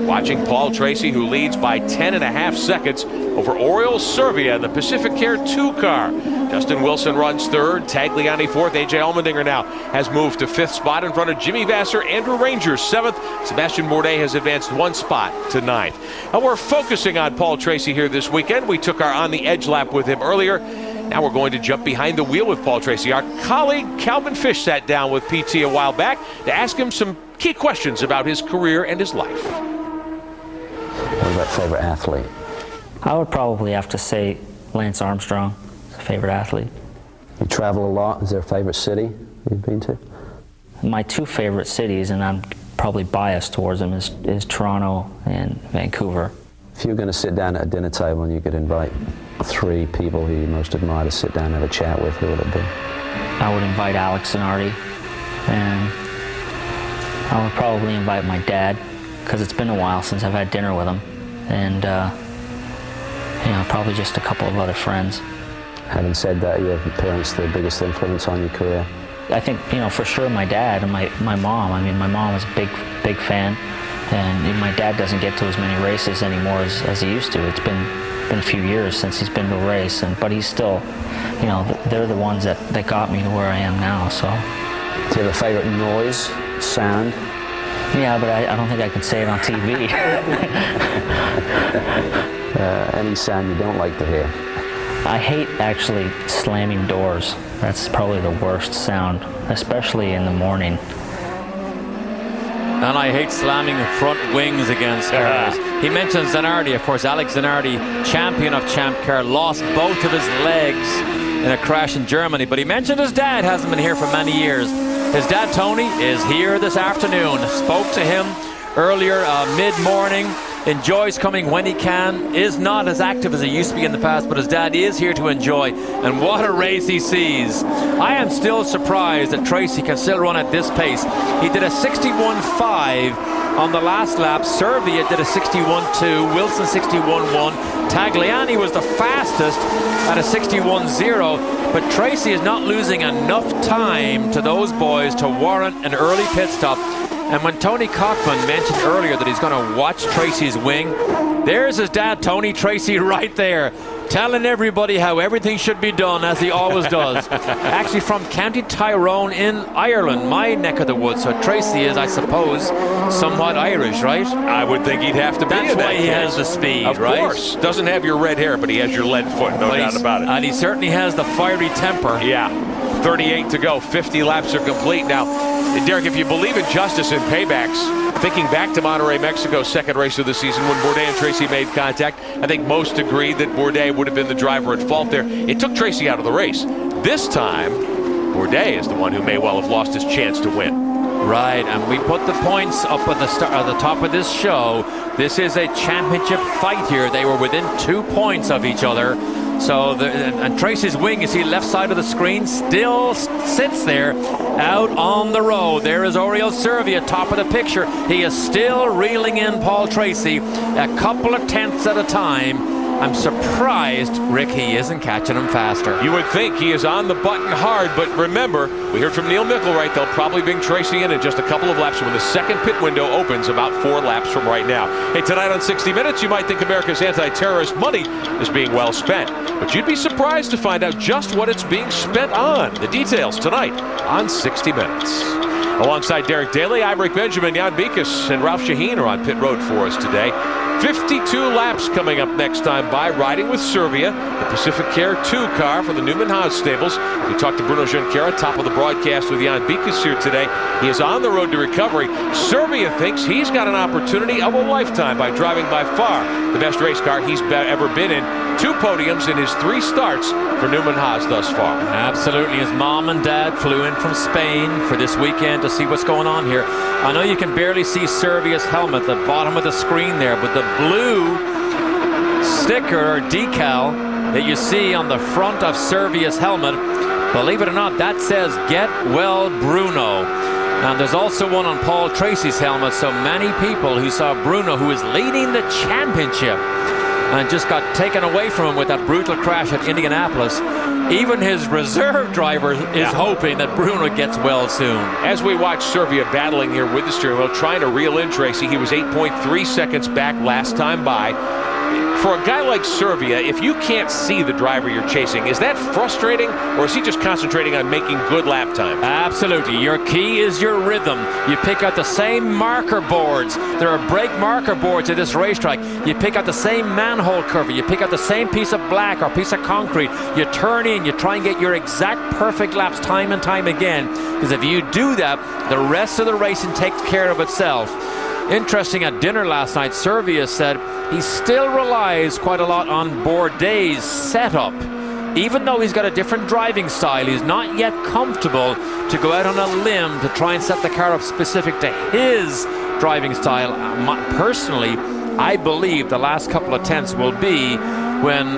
Watching Paul Tracy, who leads by 10.5 seconds over Oriol Servia in the Pacific Care 2 car. Justin Wilson runs third, Tagliani fourth. A.J. Allmendinger now has moved to 5th spot in front of Jimmy Vasser, Andrew Ranger 7th. Sebastian Bourdais has advanced 1 spot to 9th. And we're focusing on Paul Tracy here this weekend. We took our On the Edge lap with him earlier. Now we're going to jump behind the wheel with Paul Tracy. Our colleague Calvin Fish sat down with PT a while back to ask him some key questions about his career and his life. What about favorite athlete? I would probably have to say Lance Armstrong is a favorite athlete. You travel a lot. Is there a favorite city you've been to? My 2 favorite cities, and I'm probably biased towards them, is Toronto and Vancouver. If you were going to sit down at a dinner table and you could invite 3 people who you most admire to sit down and have a chat with, who would it be? I would invite Alex Zanardi, and I would probably invite my dad, because it's been a while since I've had dinner with him, and probably just a couple of other friends. Having said that, your parents the biggest influence on your career? I think, for sure my dad and my mom. I mean, my mom was a big fan, and my dad doesn't get to as many races anymore as he used to. It's been a few years since he's been to a race, but he's still, they're the ones that got me to where I am now. So. Do you have a favorite noise, sound? Yeah, but I don't think I can say it on TV. Any sound you don't like to hear? I hate actually slamming doors. That's probably the worst sound, especially in the morning. And I hate slamming front wings against cars. He mentioned Zanardi, of course. Alex Zanardi, champion of Champ Car, lost both of his legs in a crash in Germany. But he mentioned his dad hasn't been here for many years. His dad, Tony, is here this afternoon. Spoke to him earlier, mid-morning. Enjoys coming when he can. Is not as active as he used to be in the past, but his dad is here to enjoy. And what a race he sees. I am still surprised that Tracy can still run at this pace. He did a 61.5 on the last lap. Servia did a 61.2. Wilson 61.1. Tagliani was the fastest at a 61.0. But Tracy is not losing enough time to those boys to warrant an early pit stop. And when Tony Cockman mentioned earlier that he's going to watch Tracy's wing, there's his dad, Tony Tracy, right there. telling everybody how everything should be done, as he always does. Actually from County Tyrone in Ireland, my neck of the woods. So Tracy is, I suppose, somewhat Irish, right? I would think he'd have to be. That's why he has the speed, right? Of course. Doesn't have your red hair, but he has your lead foot, no doubt about it. And he certainly has the fiery temper. Yeah. 38 to go. 50 laps are complete. Now, Derek, if you believe in justice and paybacks, thinking back to Monterrey, Mexico's second race of the season when Bourdais and Tracy made contact, I think most agreed that Bourdais would have been the driver at fault there. It took Tracy out of the race. This time, Bourdais is the one who may well have lost his chance to win. Right, and we put the points up at the top of this show. This is a championship fight here. They were within 2 points of each other. So, and Tracy's wing, you see left side of the screen, still sits there out on the road. There is Oriol Servia, top of the picture. He is still reeling in Paul Tracy a couple of tenths at a time. I'm surprised, Rick, he isn't catching him faster. You would think he is on the button hard, but remember, we heard from Neil Mickelwright, they'll probably bring Tracy in just a couple of laps when the second pit window opens about 4 laps from right now. Hey, tonight on 60 Minutes, you might think America's anti-terrorist money is being well spent, but you'd be surprised to find out just what it's being spent on. The details tonight on 60 Minutes. Alongside Derek Daly, I'm Rick Benjamin, Jan Beekes, and Ralph Shaheen are on pit road for us today. 52 laps coming up next time by, riding with Servia, the Pacific Care 2 car for the Newman Haas stables. We talked to Bruno Junqueira, top of the broadcast with Jan Beekes here today. He is on the road to recovery. Servia thinks he's got an opportunity of a lifetime by driving by far the best race car he's ever been in. 2 podiums in his 3 starts for Newman Haas thus far. Absolutely. His mom and dad flew in from Spain for this weekend to see what's going on here. I know you can barely see Servia's helmet, the bottom of the screen there, but the blue sticker or decal that you see on the front of Servia's helmet, believe it or not, that says "Get Well Bruno." And there's also one on Paul Tracy's helmet, so many people who saw Bruno, who is leading the championship, and just got taken away from him with that brutal crash at Indianapolis. Even his reserve driver is hoping that Bruno gets well soon. As we watch Servia battling here with the steering wheel, trying to reel in Tracy, he was 8.3 seconds back last time by. For a guy like Servia, if you can't see the driver you're chasing, is that frustrating, or is he just concentrating on making good lap time? Absolutely. Your key is your rhythm. You pick out the same marker boards. There are brake marker boards at this racetrack. You pick out the same manhole cover. You pick out the same piece of black or piece of concrete. You turn in. You try and get your exact perfect laps time and time again. Because if you do that, the rest of the racing takes care of itself. Interesting, at dinner last night, Servia said he still relies quite a lot on Bourdais' setup. Even though he's got a different driving style, he's not yet comfortable to go out on a limb to try and set the car up specific to his driving style. Personally, I believe the last couple of tenths will be when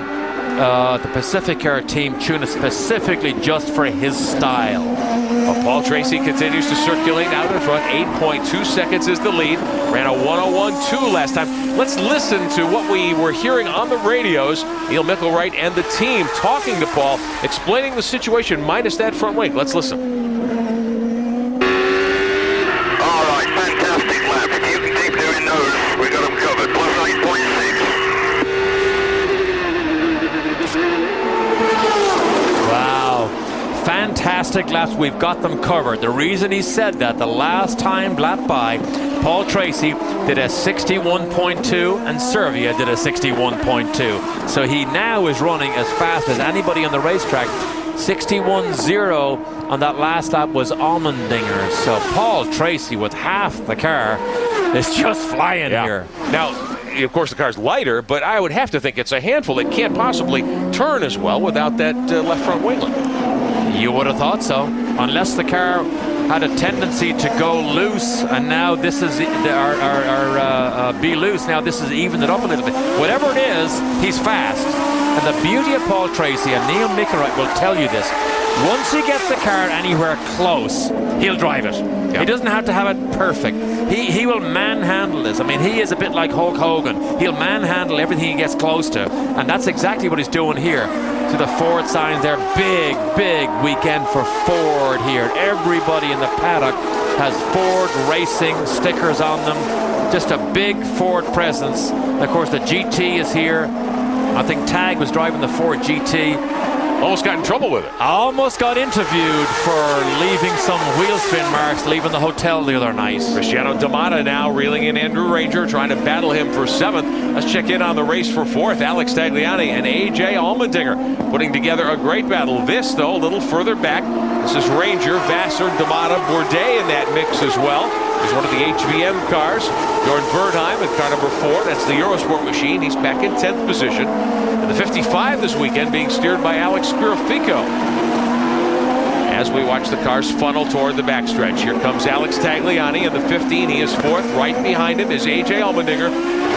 the Pacific Air team tune it specifically just for his style. Well, Paul Tracy continues to circulate out in front. 8.2 seconds is the lead. Ran a 1:01.2 last time. Let's listen to what we were hearing on the radios. Neil Mickelwright and the team talking to Paul, explaining the situation minus that front wing. Let's listen. All right, fantastic lap. If you can keep doing those, we got them covered. Plus 8.6. Wow. Fantastic laps. We've got them covered. The reason he said that, the last time lap by, Paul Tracy did a 61.2 and Servia did a 61.2. So he now is running as fast as anybody on the racetrack. 61.0 on that last lap was Allmendinger. So Paul Tracy with half the car is just flying here. Now, of course, the car's lighter, but I would have to think it's a handful. It can't possibly turn as well without that left front winglet. You would have thought so, unless the car had a tendency to go loose, and now this is be loose. Now this has evened it up a little bit. Whatever it is, he's fast. And the beauty of Paul Tracy, and Neil Mickelwright will tell you this, once he gets the car anywhere close, he'll drive it. Yep. He doesn't have to have it perfect. He will manhandle this. I mean, he is a bit like Hulk Hogan. He'll manhandle everything he gets close to. And that's exactly what he's doing here. To the Ford signs there. Big, big weekend for Ford here. Everybody in the paddock has Ford Racing stickers on them. Just a big Ford presence. And of course, the GT is here. I think Tag was driving the Ford GT. Almost got in trouble with it. Almost got interviewed for leaving some wheel spin marks, leaving the hotel the other night. Cristiano D'Amata now reeling in Andrew Ranger, trying to battle him for 7th. Let's check in on the race for 4th. Alex Tagliani and A.J. Allmendinger putting together a great battle. This, though, a little further back. This is Ranger, Vassar, D'Amata, Bourdais in that mix as well. He's one of the HVM cars. Jordan Verdheim at car number 4. That's the Eurosport machine. He's back in 10th position. And the 55 this weekend being steered by Alex Spirafico. As we watch the cars funnel toward the backstretch. Here comes Alex Tagliani in the 15. He is 4th. Right behind him is A.J. Allmendinger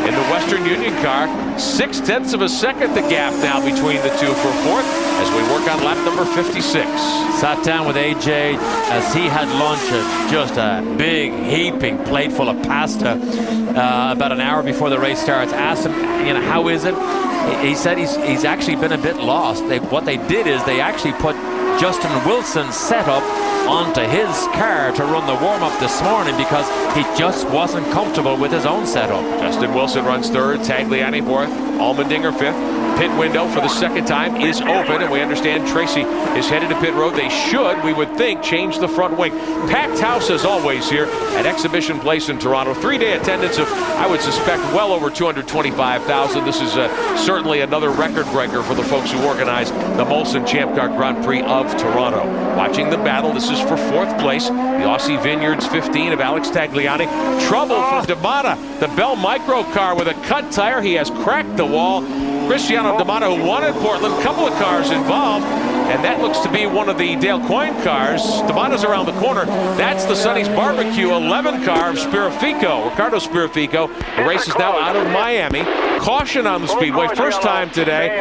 in the Western Union car. 0.6 of a second the gap now between the two for 4th as we work on lap number 56. Sat down with AJ as he had lunch at just a big heaping plate full of pasta about an hour before the race starts. Asked him, how is it? He said he's actually been a bit lost. What they did is they actually put Justin Wilson's setup onto his car to run the warm-up this morning because he just wasn't comfortable with his own setup. Justin Wilson runs 3rd, Tagliani 4th, Allmendinger 5th. Pit window for the 2nd time is open, and we understand Tracy is headed to pit road. They should, we would think, change the front wing. Packed house as always here at Exhibition Place in Toronto. 3-day attendance of, I would suspect, well over 225,000. This is certainly another record breaker for the folks who organize the Molson Champ Car Grand Prix of Toronto. Watching the battle, this is for 4th place. The Aussie Vineyards 15 of Alex Tagliani. Trouble for D'Amata. The Bell Micro car with a cut tire. He has cracked the wall. Cristiano D'Amata, who won at Portland, a couple of cars involved, and that looks to be one of the Dale Coyne cars. D'Amata's around the corner. That's the Sonny's Barbecue 11 car of Spirafico, Ricardo Spirafico. The race is now out of Miami. Caution on the speedway, first time today.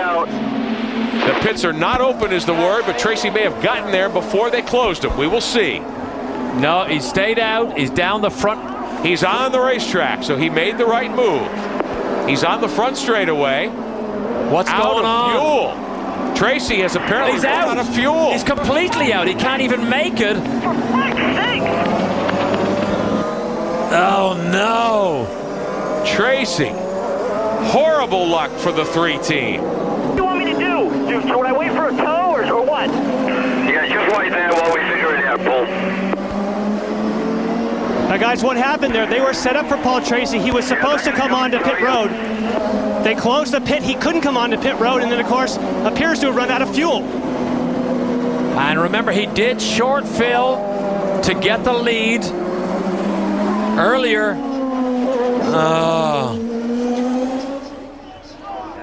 The pits are not open is the word, but Tracy may have gotten there before they closed them. We will see. No, he stayed out. He's down the front. He's on the racetrack, so he made the right move. He's on the front straightaway. What's going on? Fuel. Tracy has apparently run out of fuel. He's completely out. He can't even make it. For fuck's sake! Oh, no. Tracy. Horrible luck for the 3 team. What do you want me to do? Should I wait for a tow or what? Yeah, just wait there while we figure it out, Paul. Now, guys, what happened there? They were set up for Paul Tracy. He was supposed to come onto pit road. They closed the pit. He couldn't come onto pit road, and then, of course, appears to have run out of fuel. And remember, he did short fill to get the lead earlier.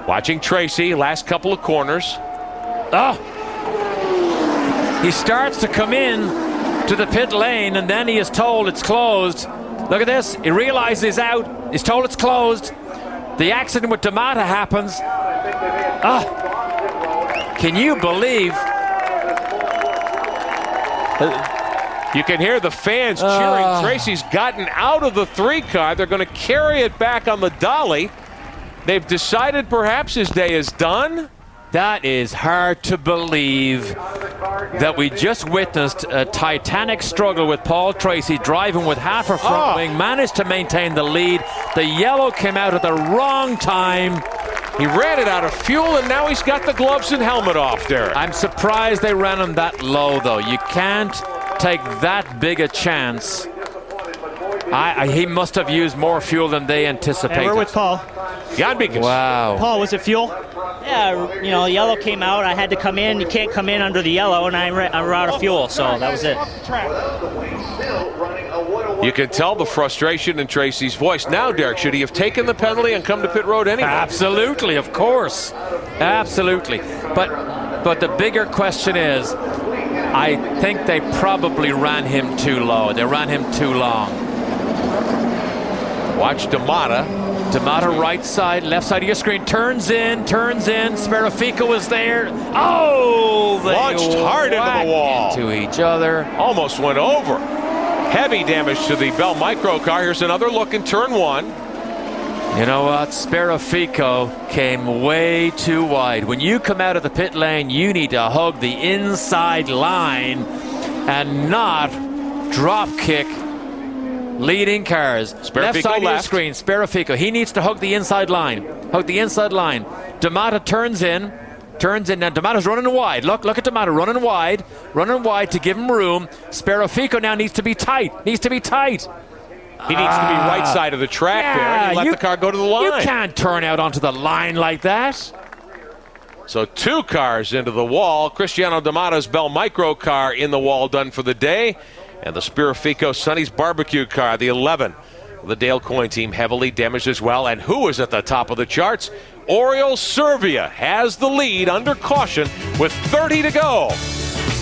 Watching Tracy, last couple of corners. He starts to come in to the pit lane, and then he is told it's closed. Look at this. He realizes he's out. He's told it's closed. The accident with D'Amata happens. Can you believe? You can hear the fans cheering. Tracy's gotten out of the 3 car. They're going to carry it back on the dolly. They've decided perhaps his day is done. That is hard to believe that we just witnessed a titanic struggle with Paul Tracy driving with half a front wing, managed to maintain the lead. The yellow came out at the wrong time. He ran it out of fuel, and now he's got the gloves and helmet off there. I'm surprised they ran him that low, though. You can't take that big a chance. He must have used more fuel than they anticipated. And we're with Paul. Jan Beekes. Wow. Paul, was it fuel? Yeah, yellow came out. I had to come in. You can't come in under the yellow, and I'm out of fuel, so that was it. You can tell the frustration in Tracy's voice. Now, Derek, should he have taken the penalty and come to pit road anyway? Absolutely, of course. Absolutely. But the bigger question is, I think they probably ran him too low. They ran him too long. Watch D'Amata. D'Amata right side, left side of your screen, turns in. Spirafico is there. Oh! They launched hard into the wall. Into each other. Almost went over. Heavy damage to the Bell Micro car. Here's another look in turn 1. You know what? Spirafico came way too wide. When you come out of the pit lane, you need to hug the inside line and not drop kick leading cars. Spirafico left side of the screen, Spirafico. He needs to hug the inside line. D'Amato turns in. Now D'Amato's running wide. Look at D'Amato running wide to give him room. Sparrofico now needs to be tight. He needs to be right side of the track there, and he let the car go to the line. You can't turn out onto the line like that. So 2 cars into the wall. Cristiano D'Amato's Bell Micro car in the wall, done for the day. And the Sparrofico Sonny's Barbecue car, the 11. The Dale Coyne team heavily damaged as well. And who is at the top of the charts? Oriol Servia has the lead under caution with 30 to go.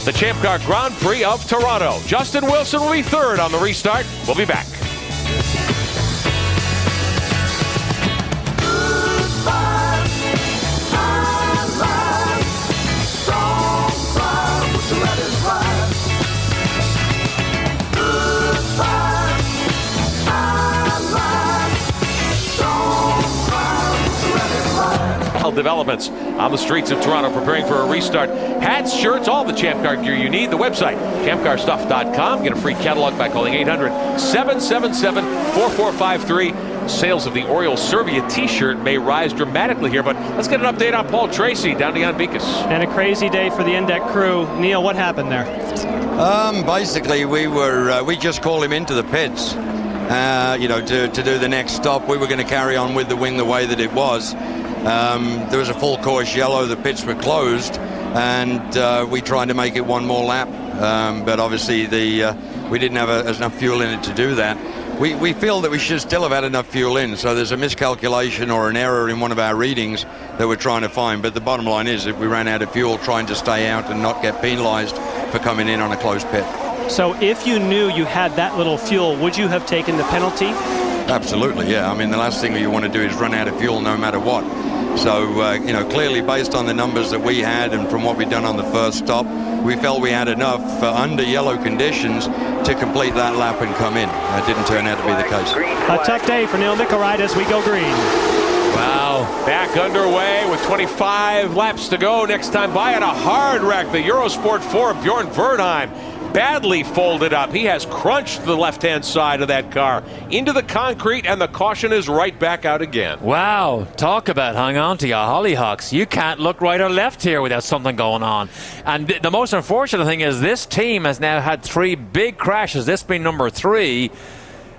The Champ Car Grand Prix of Toronto. Justin Wilson will be third on the restart. We'll be back. Developments on the streets of Toronto preparing for a restart. Hats, shirts, all the Champ Car gear you need. The website, champcarstuff.com. Get a free catalog by calling 800-777-4453. Sales of the Oriol Servia t-shirt may rise dramatically here, but let's get an update on Paul Tracy down to Jan Beekes. And a crazy day for the Index crew. Neil, what happened there? Basically, we just called him into the pits, to do the next stop. We were going to carry on with the wing the way that it was. There was a full course yellow, the pits were closed, and we tried to make it one more lap, but obviously we didn't have enough fuel in it to do that. We feel that we should still have had enough fuel in, so there's a miscalculation or an error in one of our readings that we're trying to find, but the bottom line is that we ran out of fuel trying to stay out and not get penalized for coming in on a closed pit. So if you knew you had that little fuel, would you have taken the penalty? Absolutely, yeah. I mean, the last thing you want to do is run out of fuel no matter what. So, clearly based on the numbers that we had and from what we'd done on the first stop, we felt we had enough under yellow conditions to complete that lap and come in. That didn't turn out to be the case. A tough day for Neil McElroy as we go green. Wow, back underway with 25 laps to go. Next time by at a hard wreck, the Eurosport 4 Bjorn Verdheim. Badly folded up. He has crunched the left-hand side of that car into the concrete, and the caution is right back out again. Wow, talk about hang on to your hollyhocks. You can't look right or left here without something going on. And the most unfortunate thing is this team has now had 3 big crashes, this being number 3.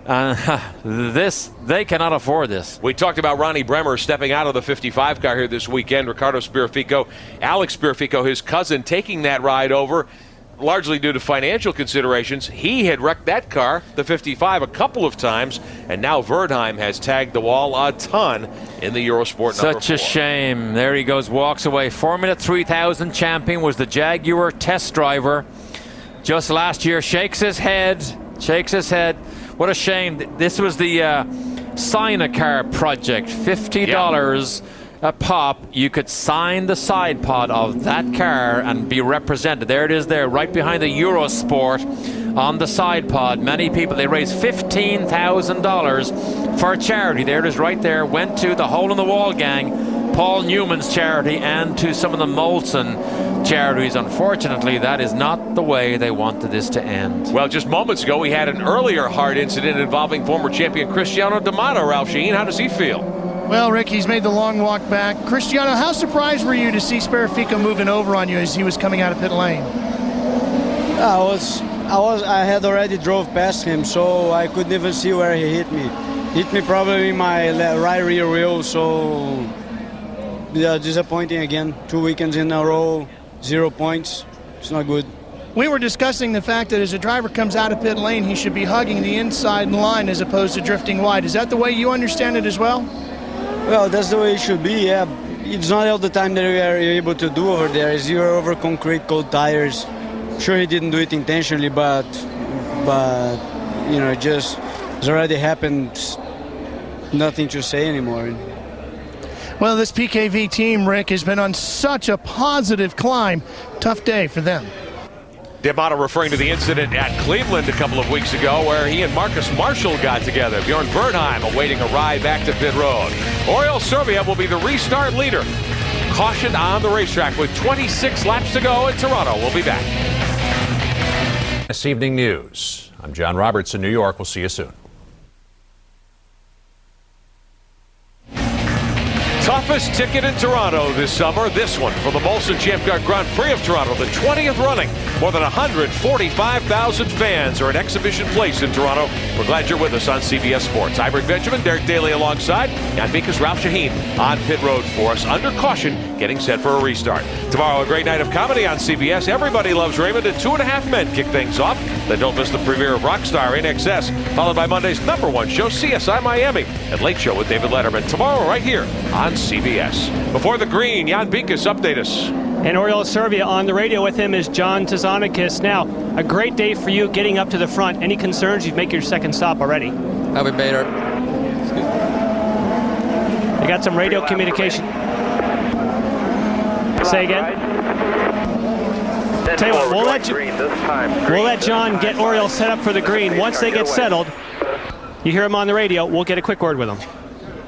They cannot afford this. We talked about Ronnie Bremer stepping out of the 55 car here this weekend. Ricardo Sparrofico, Alex Sparrofico, his cousin, taking that ride over. Largely due to financial considerations. He had wrecked that car, the 55, a couple of times, and now Verdheim has tagged the wall a ton in the Eurosport number 4. Such a shame. There he goes, walks away. Formula 3000 champion, was the Jaguar test driver just last year. Shakes his head. What a shame. This was the Sign-A-Car project. $50. A pop, you could sign the side pod of that car and be represented. There it is there, right behind the Eurosport on the side pod. Many people, they raised $15,000 for charity. There it is right there. Went to the Hole in the Wall gang, Paul Newman's charity, and to some of the Molson charities. Unfortunately, that is not the way they wanted this to end. Well, just moments ago, we had an earlier hard incident involving former champion Cristiano D'Amato. Ralph Sheheen, how does he feel? Well, Rick, he's made the long walk back. Cristiano, how surprised were you to see Sparrofico moving over on you as he was coming out of pit lane? I had already drove past him, so I couldn't even see where he hit me. Hit me probably in my right rear wheel, so yeah, disappointing again. 2 weekends in a row, 0 points. It's not good. We were discussing the fact that as a driver comes out of pit lane, he should be hugging the inside line as opposed to drifting wide. Is that the way you understand it as well? Well, that's the way it should be, yeah. It's not all the time that we are able to do over there. Is you're over concrete, cold tires. Sure, he didn't do it intentionally, but just it's already happened. Nothing to say anymore. Well, this PKV team, Rick, has been on such a positive climb. Tough day for them. D'Amato referring to the incident at Cleveland a couple of weeks ago where he and Marcus Marshall got together. Bjorn Verdheim awaiting a ride back to pit road. Oriol Servia will be the restart leader. Caution on the racetrack with 26 laps to go in Toronto. We'll be back. This evening news. I'm John Roberts in New York. We'll see you soon. toughest ticket in Toronto this summer. This one for the Molson Champ Car Grand Prix of Toronto, the 20th running. More than 145,000 fans are at Exhibition Place in Toronto. We're glad you're with us on CBS Sports. I'm Rick Benjamin, Derek Daly alongside. Jan Bikas, Ralph Shaheen on pit road for us. Under caution, getting set for a restart. Tomorrow, a great night of comedy on CBS. Everybody Loves Raymond and 2.5 Men kick things off. Then don't miss the premiere of Rockstar in XS, followed by Monday's #1 show, CSI Miami, and Late Show with David Letterman. Tomorrow, right here on CBS. Before the green, Jan Bikas, update us. And Oriol Servia on the radio with him is John Tzanikis. Now, a great day for you getting up to the front. Any concerns? You've made your second stop already. We made it. You got some radio communication. Say again. Tell you what, we'll let John get Oriol set up for the green. Once they get settled, you hear him on the radio, we'll get a quick word with him.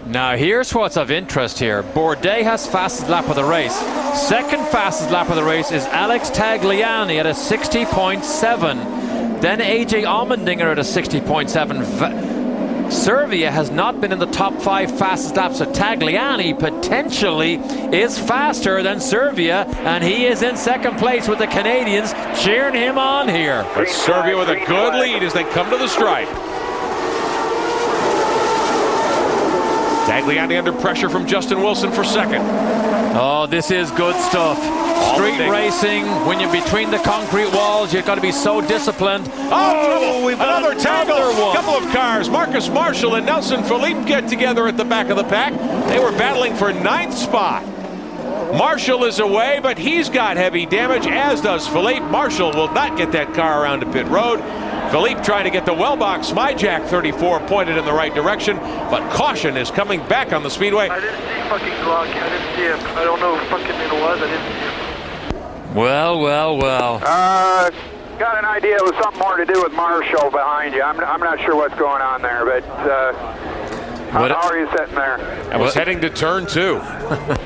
Now here's what's of interest here. Bourdais has fastest lap of the race. Second fastest lap of the race is Alex Tagliani at a 60.7. Then AJ Allmendinger at a 60.7. Servia has not been in the top 5 fastest laps, so Tagliani potentially is faster than Servia, and he is in second place with the Canadians cheering him on here. But Servia with a good lead as they come to the stripe. Tagliani under pressure from Justin Wilson for second. Oh, this is good stuff. Street racing, when you're between the concrete walls, you've got to be so disciplined. Oh, we've got another tangle. A couple of cars. Marcus Marshall and Nelson Philippe get together at the back of the pack. They were battling for 9th spot. Marshall is away, but he's got heavy damage, as does Philippe. Marshall will not get that car around to pit road. Philippe trying to get the well box. Myjack 34 pointed in the right direction, but caution is coming back on the speedway. I didn't see fucking Glock. I didn't see him. I don't know who fucking it was. I didn't see him. Well. Got an idea it was something more to do with Marshall behind you. I'm not sure what's going on there, but how are you sitting there? I was heading to turn 2.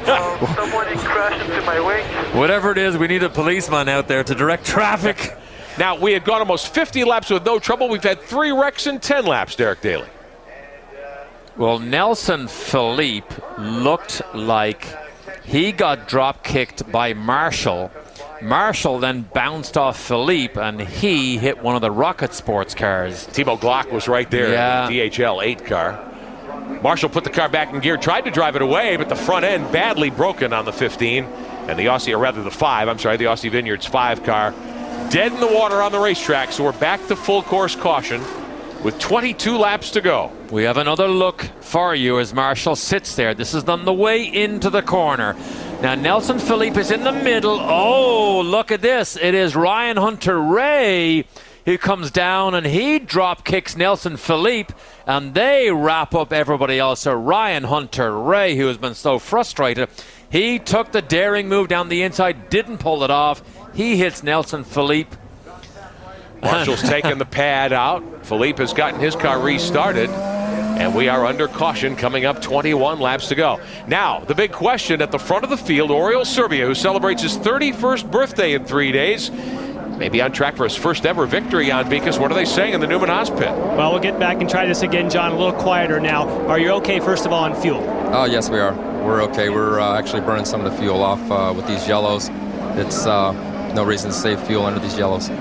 Someone crashed into my wing. Whatever it is, we need a policeman out there to direct traffic. Now, we had gone almost 50 laps with no trouble. We've had 3 wrecks in 10 laps, Derek Daly. Well, Nelson Philippe looked like he got drop kicked by Marshall. Marshall then bounced off Philippe, and he hit one of the Rocket Sports cars. Timo Glock was right there, yeah. In the DHL 8 car. Marshall put the car back in gear, tried to drive it away, but the front end badly broken on the 15. And the Aussie, or rather the Aussie Vineyards 5 car, dead in the water on the racetrack. So we're back to full course caution with 22 laps to go. We have another look for you as Marshall sits there. This is on the way into the corner. Now Nelson Philippe is in the middle. Oh, look at this. It is Ryan Hunter-Reay who comes down, and he drop kicks Nelson Philippe, and they wrap up everybody else. So Ryan Hunter-Reay, who has been so frustrated, he took the daring move down the inside, didn't pull it off. He hits Nelson Philippe. Marshall's taken the pad out. Philippe has gotten his car restarted, and we are under caution coming up 21 laps to go. Now, the big question at the front of the field, Oriol Servia, who celebrates his 31st birthday in 3 days, maybe on track for his first ever victory on Bikas. What are they saying in the Newman Haas pit? Well, we'll get back and try this again, John, a little quieter now. Are you okay, first of all, on fuel? Oh, yes, we are. We're okay. We're actually burning some of the fuel off with these yellows. It's no reason to save fuel under these yellows.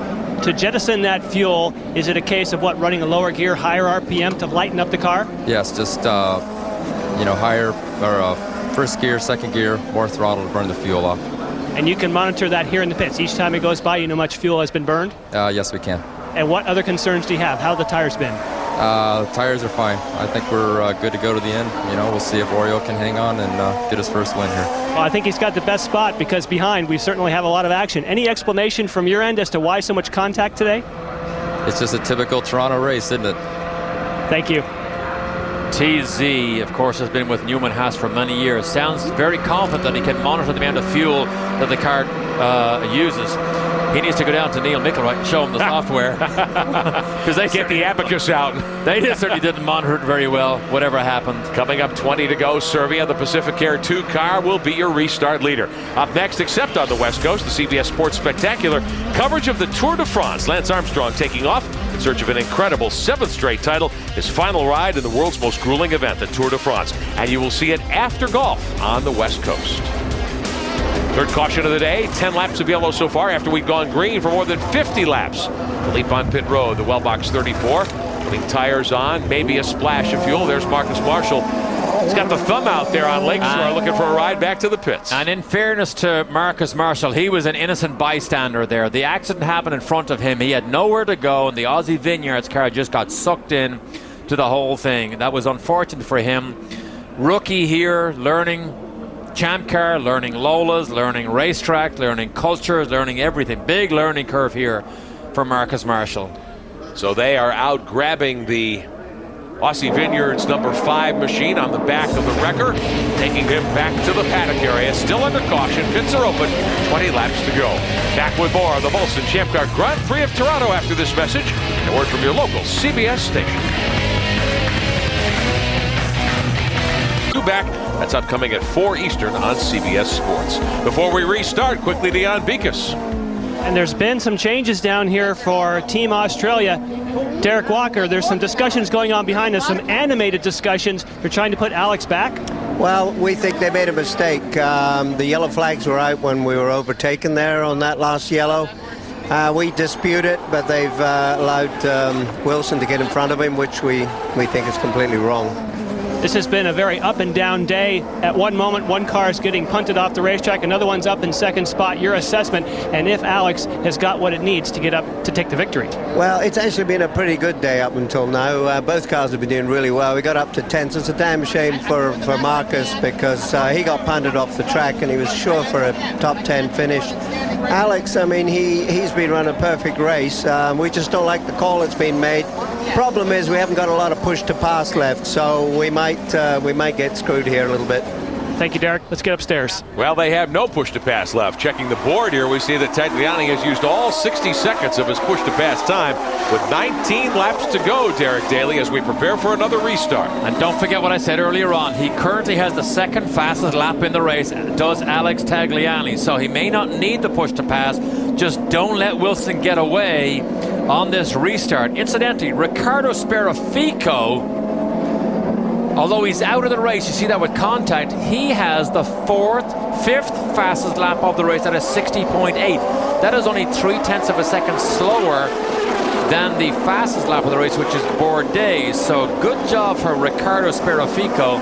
To jettison that fuel, is it a case of running a lower gear, higher RPM to lighten up the car? Yes, just higher or first gear, second gear, more throttle to burn the fuel off. And you can monitor that here in the pits. Each time it goes by, you know how much fuel has been burned? Yes, we can. And what other concerns do you have? How have the tires been? The tires are fine. I think we're good to go to the end. We'll see if Oriol can hang on and get his first win here. Well, I think he's got the best spot because behind we certainly have a lot of action. Any explanation from your end as to why so much contact today? It's just a typical Toronto race, isn't it? Thank you. TZ, of course, has been with Newman Haas for many years. Sounds very confident that he can monitor the amount of fuel that the car uses. He needs to go down to Neil Mickelwright and show him the software. Because they get the abacus out. They certainly didn't monitor it very well, whatever happened. Coming up, 20 to go. Serbia, the Pacific Air 2 car will be your restart leader. Up next, except on the West Coast, the CBS Sports Spectacular coverage of the Tour de France. Lance Armstrong taking off in search of an incredible 7th straight title. His final ride in the world's most grueling event, the Tour de France. And you will see it after golf on the West Coast. Third caution of the day, 10 laps of yellow so far after we've gone green for more than 50 laps. The leap on pit road, the Wellbox 34, putting tires on, maybe a splash of fuel. There's Marcus Marshall. He's got the thumb out there on Lakeshore looking for a ride back to the pits. And in fairness to Marcus Marshall, he was an innocent bystander there. The accident happened in front of him. He had nowhere to go, and the Aussie Vineyards car just got sucked in to the whole thing. That was unfortunate for him. Rookie here, learning champ car, learning Lolas, learning racetrack, learning cultures, learning everything. Big learning curve here for Marcus Marshall. So they are out grabbing the Aussie Vineyards number 5 machine on the back of the wrecker, taking him back to the paddock area. Still under caution, pits are open, 20 laps to go. Back with more of the Molson Champ Car Grand Prix of Toronto after this message and a word from your local CBS station. Back. That's upcoming at 4 Eastern on CBS Sports. Before we restart, quickly Dion Bekus. And there's been some changes down here for Team Australia. Derek Walker, there's some discussions going on behind us, some animated discussions. They're trying to put Alex back. Well, we think they made a mistake. The yellow flags were out when we were overtaken there on that last yellow. We dispute it, but they've allowed Wilson to get in front of him, which we think is completely wrong. This has been a very up and down day. At one moment, one car is getting punted off the racetrack, another one's up in second spot. Your assessment, and if Alex has got what it needs to get up to take the victory? Well, it's actually been a pretty good day up until now. Both cars have been doing really well. We got up to 10th. It's a damn shame for Marcus because he got punted off the track and he was sure for a top 10 finish. Alex, I mean, he's been running a perfect race. We just don't like the call that's been made. Problem is we haven't got a lot of push to pass left, so we might get screwed here a little bit. Thank you, Derek. Let's get upstairs. Well, they have no push to pass left. Checking the board here, we see that Tagliani has used all 60 seconds of his push to pass time with 19 laps to go, Derek Daly, as we prepare for another restart. And don't forget what I said earlier on. He currently has the second fastest lap in the race, does Alex Tagliani. So he may not need the push to pass. Just don't let Wilson get away on this restart. Incidentally, Riccardo Speraffico, although he's out of the race, you see that with contact, he has the fifth fastest lap of the race at a 60.8. That is only 0.3 of a second slower than the fastest lap of the race, which is Bourdais. So good job for Riccardo Speraffico.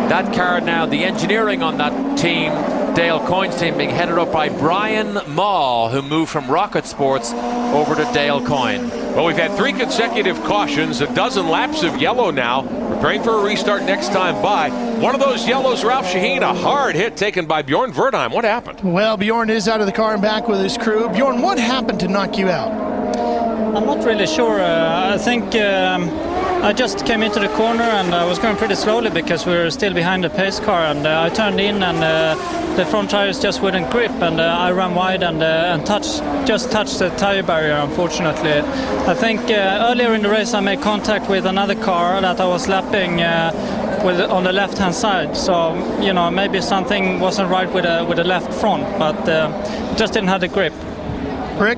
That car now, the engineering on that team, Dale Coyne's team, being headed up by Brian Maw, who moved from Rocket Sports over to Dale Coyne. Well, we've had 3 consecutive cautions, a dozen laps of yellow now, preparing for a restart next time by. One of those yellows, Ralph Shaheen, a hard hit taken by Bjorn Verdheim. What happened? Well, Bjorn is out of the car and back with his crew. Bjorn, what happened to knock you out? I'm not really sure. I think I just came into the corner and I was going pretty slowly because we were still behind the pace car, and I turned in and the front tires just wouldn't grip, and I ran wide and just touched the tire barrier, unfortunately. I think earlier in the race I made contact with another car that I was lapping on the left-hand side, so maybe something wasn't right with the left front, but just didn't have the grip. Rick?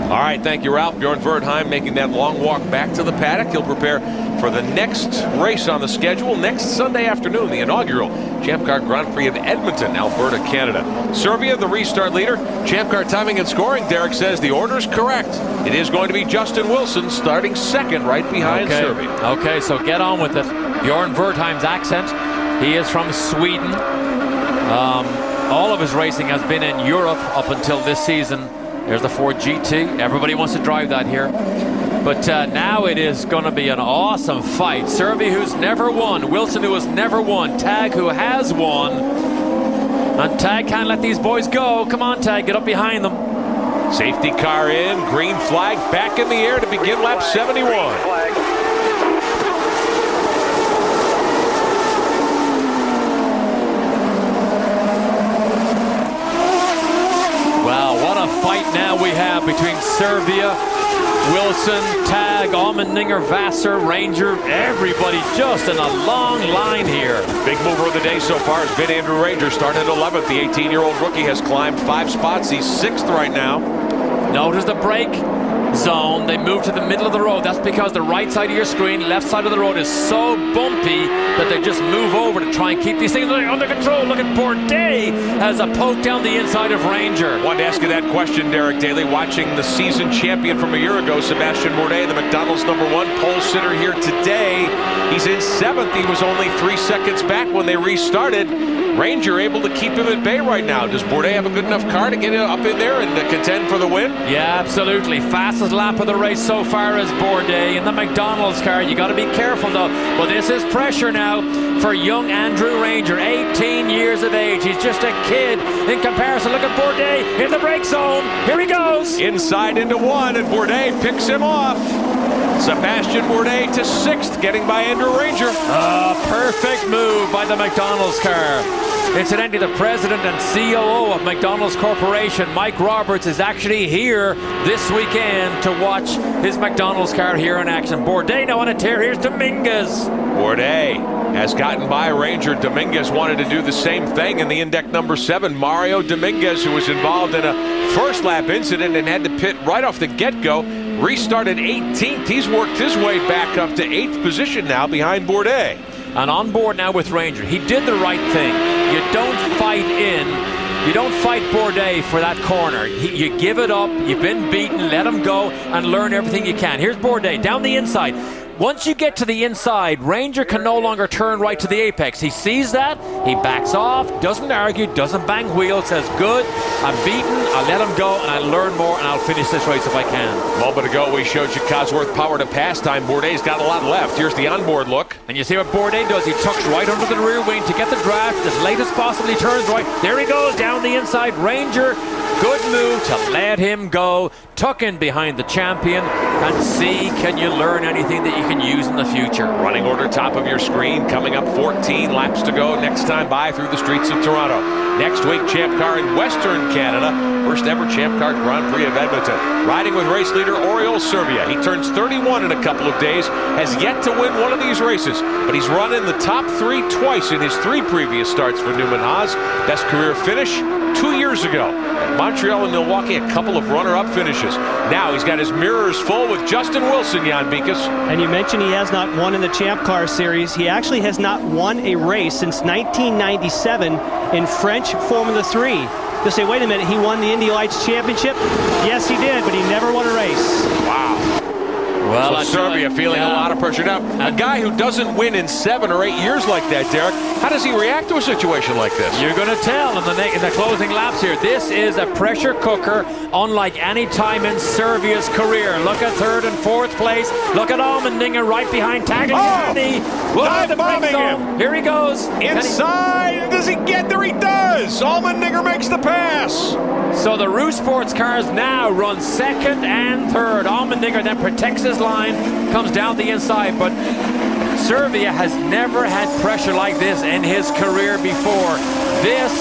All right, thank you, Ralph. Bjorn Verdheim making that long walk back to the paddock. He'll prepare for the next race on the schedule next Sunday afternoon, the inaugural Champ Car Grand Prix of Edmonton, Alberta, Canada. Serbia, the restart leader. Champ Car timing and scoring, Derek says the order's correct. It is going to be Justin Wilson starting second right behind Serbia. Okay, so get on with it. Bjorn Verdheim's accent. He is from Sweden. All of his racing has been in Europe up until this season. There's the Ford GT. Everybody wants to drive that here. But now it is going to be an awesome fight. Serbia, who's never won. Wilson, who has never won. Tag, who has won. And Tag can't let these boys go. Come on, Tag, get up behind them. Safety car in. Green flag back in the air to begin lap 71. Wow, what a fight between Serbia, Wilson, Tag, Allmendinger, Vassar, Ranger, everybody just in a long line here. Big mover of the day so far has been Andrew Ranger, started 11th. The 18-year-old rookie has climbed 5 spots. He's 6th right now. Notice the break zone. They move to the middle of the road. That's because the right side of your screen, left side of the road is so bumpy that they just move over to try and keep these things under control. Look at Bourdais has a poke down the inside of Ranger. Wanted to ask you that question, Derek Daly, watching the season champion from a year ago, Sebastian Bourdais, the McDonald's #1 pole sitter here today. He's in 7th. He was only 3 seconds back when they restarted. Ranger able to keep him at bay right now. Does Bourdais have a good enough car to get up in there and contend for the win? Yeah, absolutely. Fastest lap of the race so far is Bourdais in the McDonald's car. You got to be careful though. Well, this is pressure now for young Andrew Ranger, 18 years of age. He's just a kid in comparison. Look at Bourdais in the brake zone. Here he goes. Inside into 1, and Bourdais picks him off. Sebastian Bourdais to 6th, getting by Andrew Ranger. Perfect move by the McDonald's car. Incidentally, the president and COO of McDonald's Corporation, Mike Roberts, is actually here this weekend to watch his McDonald's car here in action. Bourdais now on a tear. Here's Dominguez. Bourdais has gotten by Ranger. Dominguez wanted to do the same thing in the index #7. Mario Dominguez, who was involved in a first lap incident and had to pit right off the get-go, restarted 18th. He's worked his way back up to 8th position now behind Bourdais. And on board now with Ranger. He did the right thing. You don't fight Bourdais for that corner. You give it up. You've been beaten. Let him go and learn everything you can. Here's Bourdais down the inside. Once you get to the inside, Ranger can no longer turn right to the apex. He sees that, he backs off, doesn't argue, doesn't bang wheels, says, good, I'm beaten, I'll let him go, and I'll learn more, and I'll finish this race if I can. A moment ago, we showed you Cosworth power to pass time. Bourdais got a lot left. Here's the onboard look. And you see what Bourdais does. He tucks right under the rear wing to get the draft as late as possible. He turns right. There he goes, down the inside. Ranger, good move to let him go. Tuck in behind the champion and see, can you learn anything that you can use in the future. Running order top of your screen, coming up 14 laps to go next time by through the streets of Toronto. Next week, Champ Car in Western Canada. First ever Champ Car Grand Prix of Edmonton. Riding with race leader Oriol Serbia. He turns 31 in a couple of days, has yet to win one of these races, but he's run in the top 3 twice in his 3 previous starts for Newman Haas. Best career finish 2 years ago. At Montreal and Milwaukee, a couple of runner-up finishes. Now he's got his mirrors full with Justin Wilson, Jan Beekes. And you mentioned he has not won in the Champ Car Series. He actually has not won a race since 1997 in French Formula 3. You'll say, wait a minute, he won the Indy Lights Championship? Yes, he did, but he never won a race. Wow. Well, so Serbia feeling a lot of pressure. Now, a guy who doesn't win in 7 or 8 years like that, Derek, how does he react to a situation like this? You're going to tell in the closing laps here. This is a pressure cooker unlike any time in Serbia's career. Look at 3rd and 4th place. Look at Allmendinger right behind Tagliani. Dive bombing him. Here he goes. Inside. Does he get there? He does. Allmendinger makes the pass. So the Roo Sports cars now run 2nd and 3rd. Allmendinger then protects his line, comes down the inside, but Serbia has never had pressure like this in his career before. This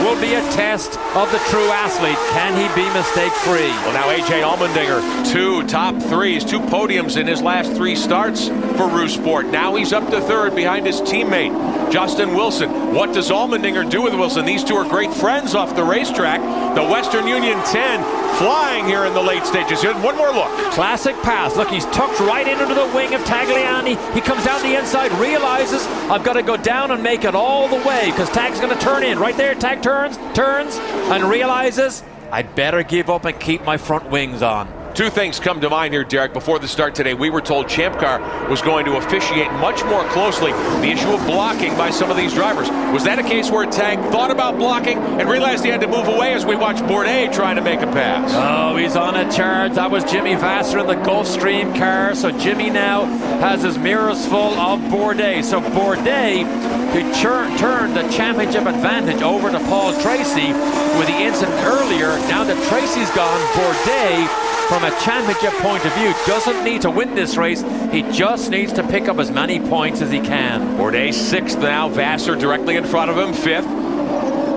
will be a test of the true athlete. Can he be mistake-free? Well, now A.J. Allmendinger, 2 top 3s, 2 podiums in his last 3 starts for Roo Sport. Now he's up to 3rd behind his teammate, Justin Wilson. What does Allmendinger do with Wilson? These two are great friends off the racetrack. The Western Union 10 flying here in the late stages. Here's one more look. Classic pass. Look, he's tucked right into the wing of Tagliani. He comes down the inside, realizes, I've got to go down and make it all the way because Tag's going to turn in. Right there, Tag turns, and realizes, I'd better give up and keep my front wings on. 2 things come to mind here, Derek. Before the start today, we were told Champ Car was going to officiate much more closely the issue of blocking by some of these drivers. Was that a case where Tag thought about blocking and realized he had to move away as we watched Bourdais trying to make a pass? Oh, he's on a charge. That was Jimmy Vassar in the Gulfstream car. So Jimmy now has his mirrors full of Bourdais. So Bourdais, who turned the championship advantage over to Paul Tracy with the incident earlier. Now that Tracy's gone, Bourdais, from a championship point of view, doesn't need to win this race. He just needs to pick up as many points as he can. Bourdais 6th now. Vassar directly in front of him, 5th.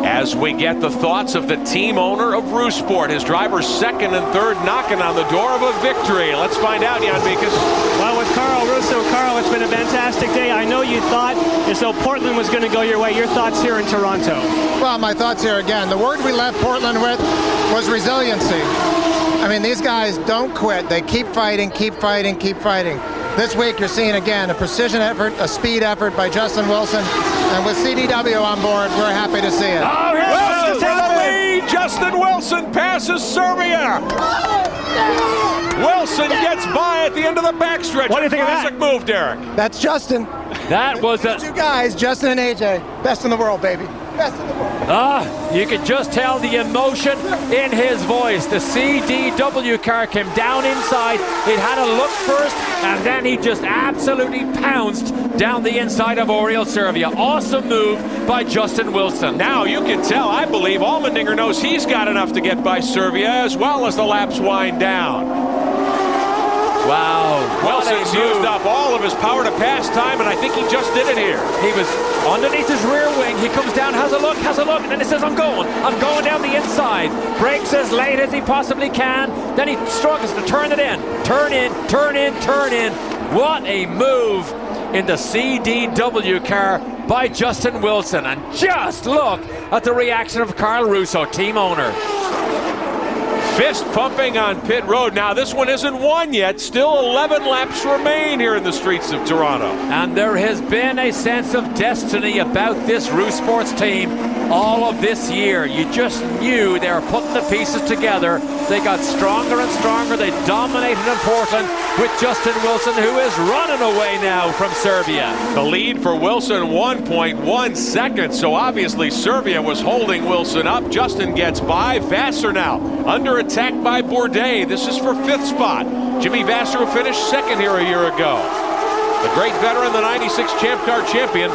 As we get the thoughts of the team owner of Roosport, his drivers second and third knocking on the door of a victory. Let's find out, Jan Beekes. Well, with Carl Russo, Carl, it's been a fantastic day. I know you thought as though Portland was going to go your way. Your thoughts here in Toronto? Well, my thoughts here again. The word we left Portland with was resiliency. I mean, these guys don't quit. They keep fighting, keep fighting, keep fighting. This week you're seeing again a precision effort, a speed effort by Justin Wilson. And with CDW on board, we're happy to see it. Oh, Wilson for the lead. Justin Wilson passes Serbia. Wilson gets by at the end of the backstretch. What do you think of that? Classic move, Derek. That's Justin. That was a... Two guys, Justin and AJ. Best in the world, baby. Best in the world. You could just tell the emotion in his voice. The CDW car came down inside. It had a look first, and then he just absolutely pounced down the inside of Oriol Serbia. Awesome move by Justin Wilson. Now you can tell, I believe Allmendinger knows he's got enough to get by Serbia as well as the laps wind down. Wow. Wilson's used up all of his power to pass time, and I think he just did it here. He was underneath his rear wing. He comes down, has a look, and then he says, I'm going down the inside. Brakes as late as he possibly can. Then he struggles to turn it in. Turn in. What a move in the CDW car by Justin Wilson. And just look at the reaction of Carl Russo, team owner. Fist pumping on pit road. Now this one isn't won yet. Still 11 laps remain here in the streets of Toronto. And there has been a sense of destiny about this Roosports team all of this year. You just knew they were putting the pieces together. They got stronger and stronger. They dominated in Portland with Justin Wilson, who is running away now from Serbia. The lead for Wilson, 1.1 seconds. So obviously Serbia was holding Wilson up. Justin gets by. Vassar now under attack by Bourdais. This is for 5th spot. Jimmy Vassar, who finished second here a year ago. The great veteran, the 96 Champ Car champion,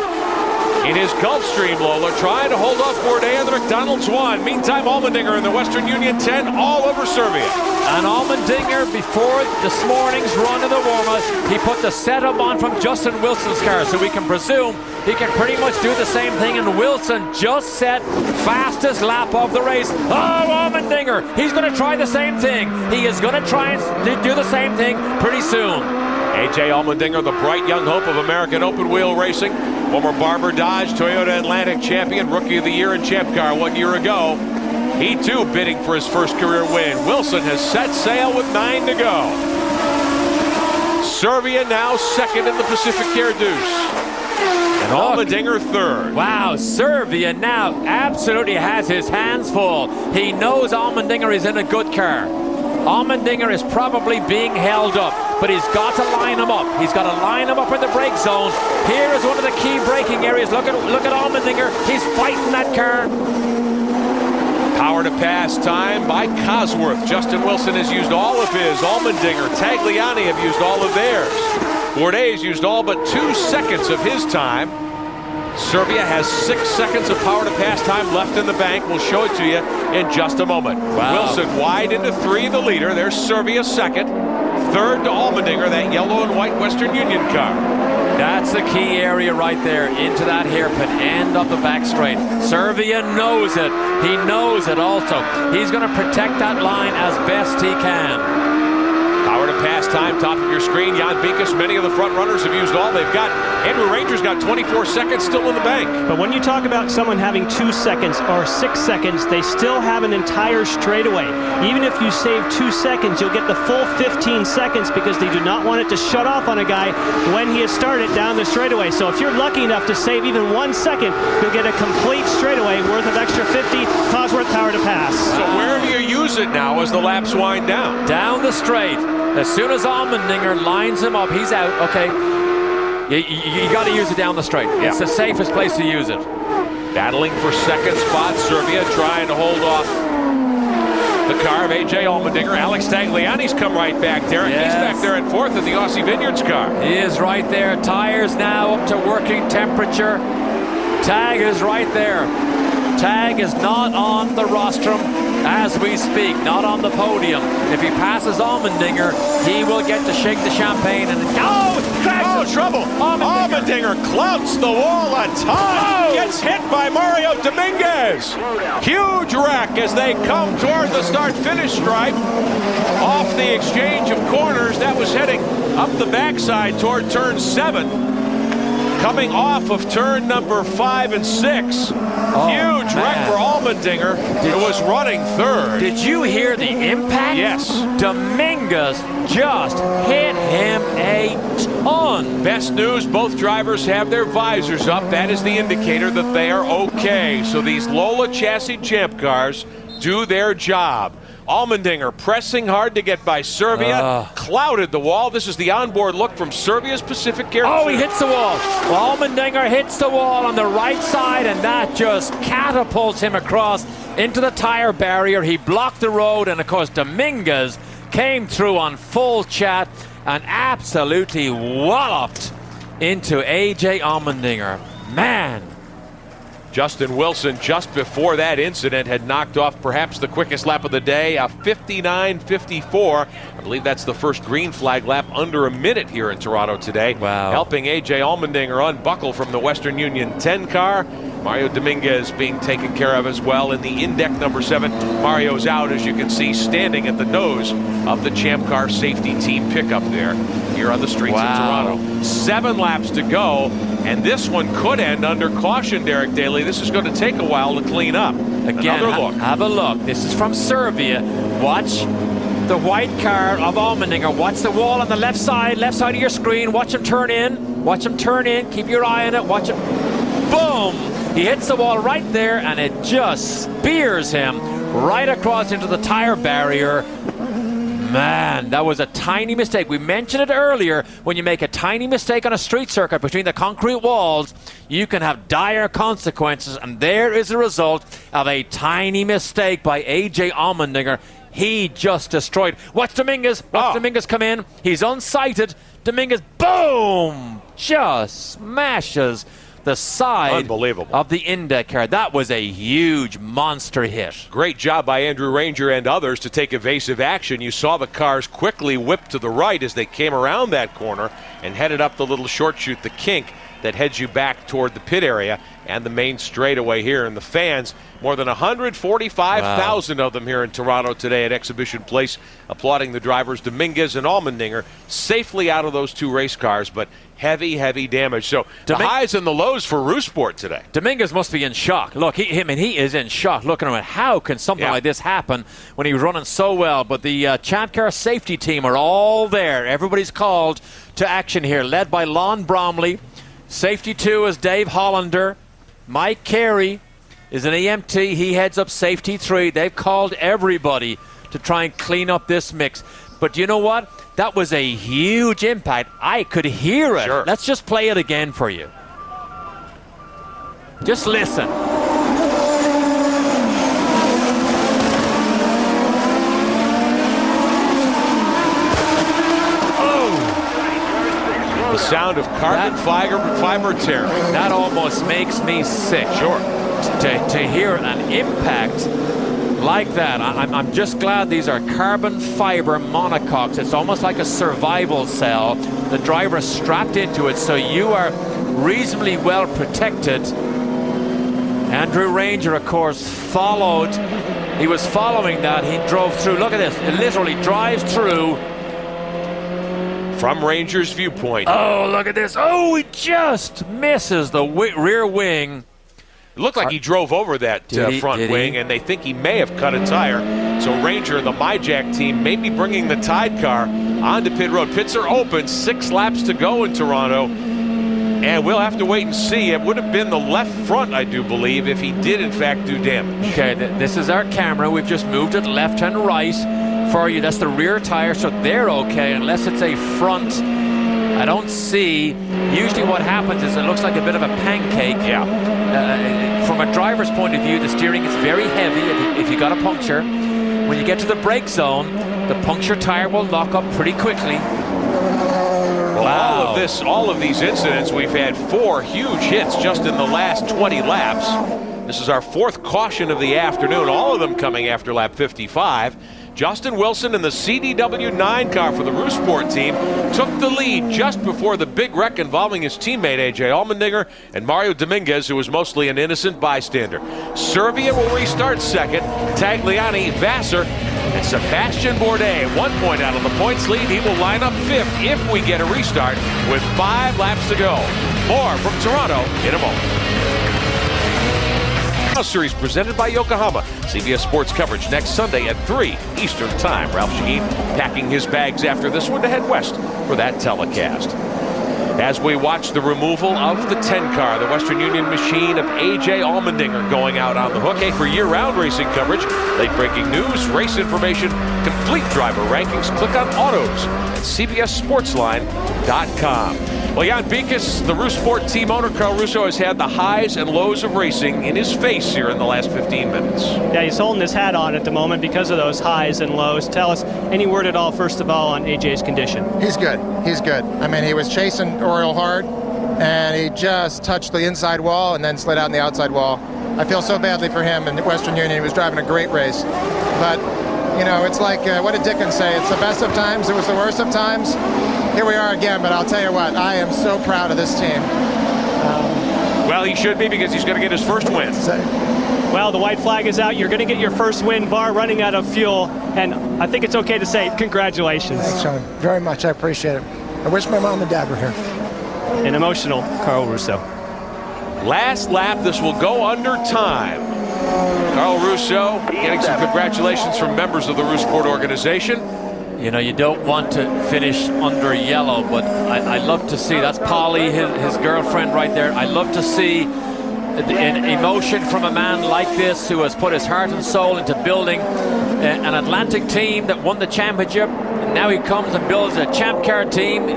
in his Gulfstream Lola, trying to hold off Bourdais and the McDonald's 1. Meantime, Allmendinger in the Western Union 10 all over Serbia. And Allmendinger, before this morning's run in the warm-up, he put the setup on from Justin Wilson's car, so we can presume he can pretty much do the same thing. And Wilson just set fastest lap of the race. Oh, Allmendinger, he's going to try the same thing. He is going to try and do the same thing pretty soon. A.J. Allmendinger, the bright young hope of American open wheel racing. Former Barber Dodge Toyota Atlantic champion, rookie of the year in Champ Car 1 year ago. He too bidding for his first career win. Wilson has set sail with 9 to go. Serbia now second in the Pacific Air Deuce. And Allmendinger third. Wow, Serbia now absolutely has his hands full. He knows Allmendinger is in a good car. Allmendinger is probably being held up, but he's got to line him up. He's got to line him up in the brake zone. Here is one of the key braking areas. Look at Allmendinger. He's fighting that car. Power to pass time by Cosworth. Justin Wilson has used all of his. Allmendinger, Tagliani have used all of theirs. Bourdais used all but 2 seconds of his time. Serbia has 6 seconds of power to pass time left in the bank. We'll show it to you in just a moment. Wow. Wilson wide into 3, the leader. There's Serbia second. Third to Allmendinger, that yellow and white Western Union car. That's the key area right there, into that hairpin, end of the back straight. Serbia knows it. He knows it also. He's going to protect that line as best he can. Power to pass time, top of your screen. Jan Beekes, many of the front runners have used all they've got. Andrew Ranger's got 24 seconds still in the bank. But when you talk about someone having 2 seconds or 6 seconds, they still have an entire straightaway. Even if you save 2 seconds, you'll get the full 15 seconds because they do not want it to shut off on a guy when he has started down the straightaway. So if you're lucky enough to save even 1 second, you'll get a complete straightaway worth of extra 50 Cosworth power to pass. So where do you use it now as the laps wind down? Down the straight. As soon as Allmendinger lines him up, he's out. Okay, you got to use it down the straight. Yeah. It's the safest place to use it. Battling for second spot, Serbia trying to hold off the car of A.J. Allmendinger. Alex Tagliani's come right back, Derek. Yes. He's back there in 4th in the Aussie Vineyards car. He is right there. Tires now up to working temperature. Tag is right there. Tag is not on the rostrum as we speak, not on the podium. If he passes Allmendinger, he will get to shake the champagne and trouble. Allmendinger clouts the wall on top. Gets hit by Mario Dominguez. Huge wreck as they come toward the start-finish stripe. Off the exchange of corners, that was heading up the backside toward turn 7. Coming off of turn number 5 and 6. Huge wreck for Allmendinger, who was running third. Did you hear the impact? Yes. Dominguez just hit him a ton. Best news, both drivers have their visors up. That is the indicator that they are okay. So these Lola chassis champ cars do their job. Allmendinger pressing hard to get by Serbia, clouded the wall. This is the onboard look from Serbia's Pacific Air. Oh, he hits the wall. Allmendinger hits the wall on the right side, and that just catapults him across into the tire barrier. He blocked the road, and of course Dominguez came through on full chat and absolutely walloped into A.J. Allmendinger. Man. Justin Wilson, just before that incident, had knocked off perhaps the quickest lap of the day, a 59.54. I believe that's the first green flag lap under a minute here in Toronto today. Wow. Helping A.J. Allmendinger unbuckle from the Western Union 10 car. Mario Dominguez being taken care of as well in the index number 7. Mario's out, as you can see, standing at the nose of the Champ Car safety team pickup there here on the streets of Toronto. 7 laps to go, and this one could end under caution, Derek Daly. This is going to take a while to clean up. Again, another look. Have a look. This is from Serbia. Watch the white car of Allmendinger. Watch the wall on the left side of your screen. Watch him turn in. Watch him turn in. Keep your eye on it. Watch him. Boom! He hits the wall right there, and it just spears him right across into the tire barrier. Man, that was a tiny mistake. We mentioned it earlier. When you make a tiny mistake on a street circuit between the concrete walls, you can have dire consequences, and there is a result of a tiny mistake by A.J. Allmendinger. He just destroyed. Watch Dominguez. Watch Dominguez come in. He's unsighted. Dominguez, boom, just smashes the side of the Index car. That was a huge monster hit. Great job by Andrew Ranger and others to take evasive action. You saw the cars quickly whip to the right as they came around that corner and headed up the little short chute, the kink, that heads you back toward the pit area and the main straightaway here. And the fans, more than 145,000 of them here in Toronto today at Exhibition Place, applauding the drivers Dominguez and Allmendinger, safely out of those 2 race cars, but heavy damage. So the highs and the lows for Rousport today. Dominguez must be in shock. Look, he is in shock looking at how can something like this happen when he was running so well. But the Champ Car safety team are all there. Everybody's called to action here, led by Lon Bromley. Safety 2 is Dave Hollander. Mike Carey is an EMT. He heads up safety 3. They've called everybody to try and clean up this mix. But you know what? That was a huge impact. I could hear it. Sure. Let's just play it again for you. Just listen. The sound of carbon fiber tearing. That almost makes me sick. Sure. To hear an impact like that. I'm just glad these are carbon fiber monocoques. It's almost like a survival cell. The driver is strapped into it, so you are reasonably well protected. Andrew Ranger, of course, followed. He was following that. He drove through. Look at this. It literally drives through. From Ranger's viewpoint. Oh, look at this. Oh, he just misses the rear wing. It looked like he drove over that front wing, and they think he may have cut a tire. So Ranger, the MyJack team, may be bringing the Tide car onto pit road. Pits are open, 6 laps to go in Toronto, and we'll have to wait and see. It would have been the left front, I do believe, if he did, in fact, do damage. Okay, this is our camera. We've just moved it left and right for you. That's the rear tire, so they're okay, unless it's a front. I don't see. Usually what happens is it looks like a bit of a pancake. From a driver's point of view, the steering is very heavy if you got a puncture. When you get to the brake zone, the puncture tire will lock up pretty quickly. Well, all of these incidents, we've had 4 huge hits just in the last 20 laps. This is our 4th caution of the afternoon, all of them coming after lap 55. Justin Wilson in the CDW9 car for the Rousport team took the lead just before the big wreck involving his teammate A.J. Allmendinger and Mario Dominguez, who was mostly an innocent bystander. Servia will restart second. Tagliani, Vassar, and Sebastian Bourdais 1 point out of the points lead. He will line up 5th if we get a restart with 5 laps to go. More from Toronto in a moment. Series presented by Yokohama. CBS Sports coverage next Sunday at 3 Eastern Time. Ralph Shaheen packing his bags after this one to head west for that telecast. As we watch the removal of the 10 car, the Western Union machine of A.J. Allmendinger going out on the hook. Hey, for year-round racing coverage, late-breaking news, race information, complete driver rankings, click on autos at CBSSportsline.com. Well, Jan Beekes, the Rousport team owner, Carl Russo, has had the highs and lows of racing in his face here in the last 15 minutes. Yeah, he's holding his hat on at the moment because of those highs and lows. Tell us any word at all, first of all, on AJ's condition. He's good. He's good. I mean, he was chasing Oriole hard, and he just touched the inside wall and then slid out on the outside wall. I feel so badly for him and Western Union. He was driving a great race. But, you know, it's like, what did Dickens say? It's the best of times. It was the worst of times. Here we are again, but I'll tell you what, I am so proud of this team. Well, he should be, because he's going to get his first win. Well, the white flag is out. You're going to get your first win, bar running out of fuel. And I think it's okay to say congratulations. Thanks, Sean. Very much. I appreciate it. I wish my mom and dad were here. An emotional Carl Russo. Last lap, this will go under time. Carl Russo getting some congratulations from members of the Rousport organization. You know, you don't want to finish under yellow, but I love to see, that's Polly, his girlfriend right there. I love to see an emotion from a man like this, who has put his heart and soul into building an Atlantic team that won the championship. And now he comes and builds a Champ Car team.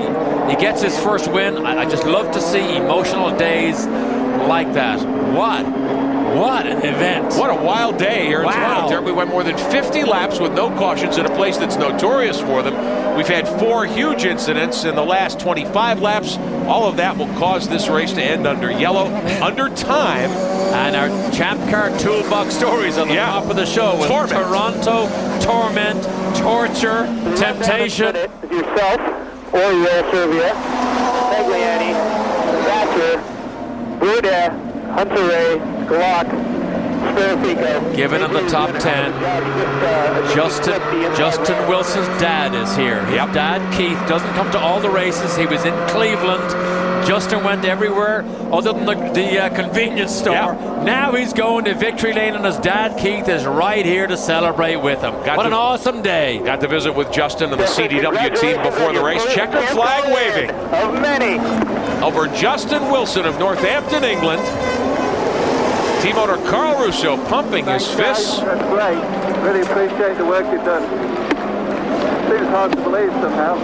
He gets his first win. I just love to see emotional days like that. What an event. What a wild day here in Toronto. We went more than 50 laps with no cautions in a place that's notorious for them. We've had 4 huge incidents in the last 25 laps. All of that will cause this race to end under yellow, under time. And our Champ Car toolbox stories on the top of the show with Toronto, torment, torture, temptation. Yourself, Oriole, Servia, Tagliani, Vassar, Bourdais, Hunter Ray, Glock, Spirifico. Given him the top 10. Justin Wilson's dad is here. His dad, Keith, doesn't come to all the races. He was in Cleveland. Justin went everywhere other than the convenience store. Now he's going to Victory Lane, and his dad, Keith, is right here to celebrate with him. What an awesome day. Got to visit with Justin and the CDW team before the race. Checkered flag waving. Of many. Over Justin Wilson of Northampton, England. Team owner Carl Russo pumping his fists. That's great. Really appreciate the work you've done. Seems hard to believe somehow.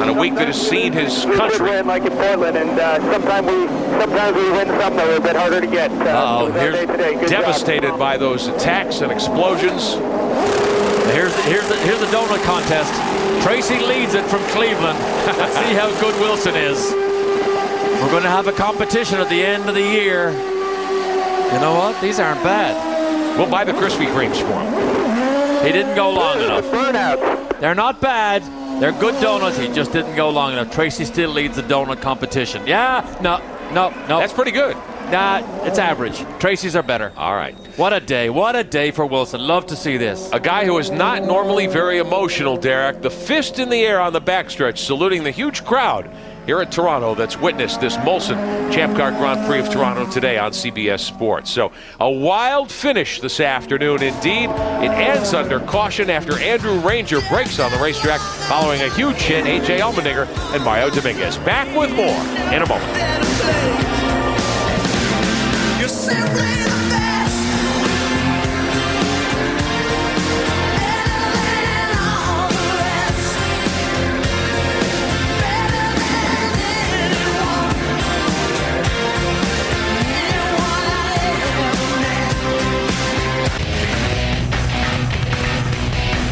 On a week that has seen his country. Win like in Portland, and sometimes we win something that was a bit harder to get. Devastated by those attacks and explosions. Here's the donut contest. Tracy leads it from Cleveland. Let's see how good Wilson is. We're going to have a competition at the end of the year. You know what? These aren't bad. We'll buy the Krispy Kremes for him. He didn't go long enough. They're not bad. They're good donuts. He just didn't go long enough. Tracy still leads the donut competition. Yeah, no. That's pretty good. Nah, it's average. Tracy's are better. All right. What a day. What a day for Wilson. Love to see this. A guy who is not normally very emotional, Derek. The fist in the air on the backstretch, saluting the huge crowd here at Toronto that's witnessed this Molson Champ Car Grand Prix of Toronto today on CBS Sports. So a wild finish this afternoon indeed. It ends under caution after Andrew Ranger breaks on the racetrack following a huge hit, A.J. Allmendinger and Mario Dominguez. Back with more in a moment.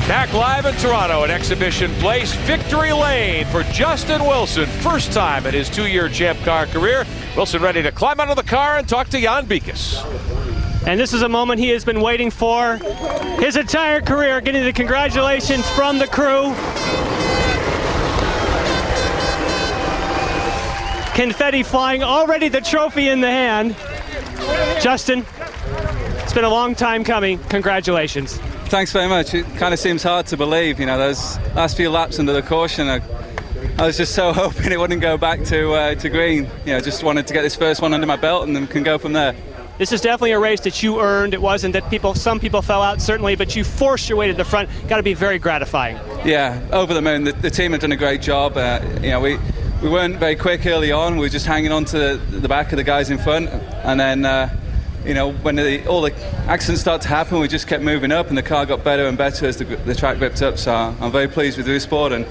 Back live in Toronto at Exhibition Place, Victory Lane for Justin Wilson. First time in his 2-year Champ Car career. Wilson ready to climb out of the car and talk to Jan Beekes. And this is a moment he has been waiting for his entire career, getting the congratulations from the crew. Confetti flying, already the trophy in the hand. Justin, it's been a long time coming. Congratulations. Thanks very much. It kind of seems hard to believe, those last few laps under the caution. I was just so hoping it wouldn't go back to green. Just wanted to get this first one under my belt and then can go from there. This is definitely a race that you earned. It wasn't that some people fell out, certainly, but you forced your way to the front. Got to be very gratifying. Yeah, over the moon. The team have done a great job. We weren't very quick early on. We were just hanging on to the back of the guys in front. And then, when all the accidents started to happen, we just kept moving up and the car got better and better as the track ripped up. So I'm very pleased with Sport, and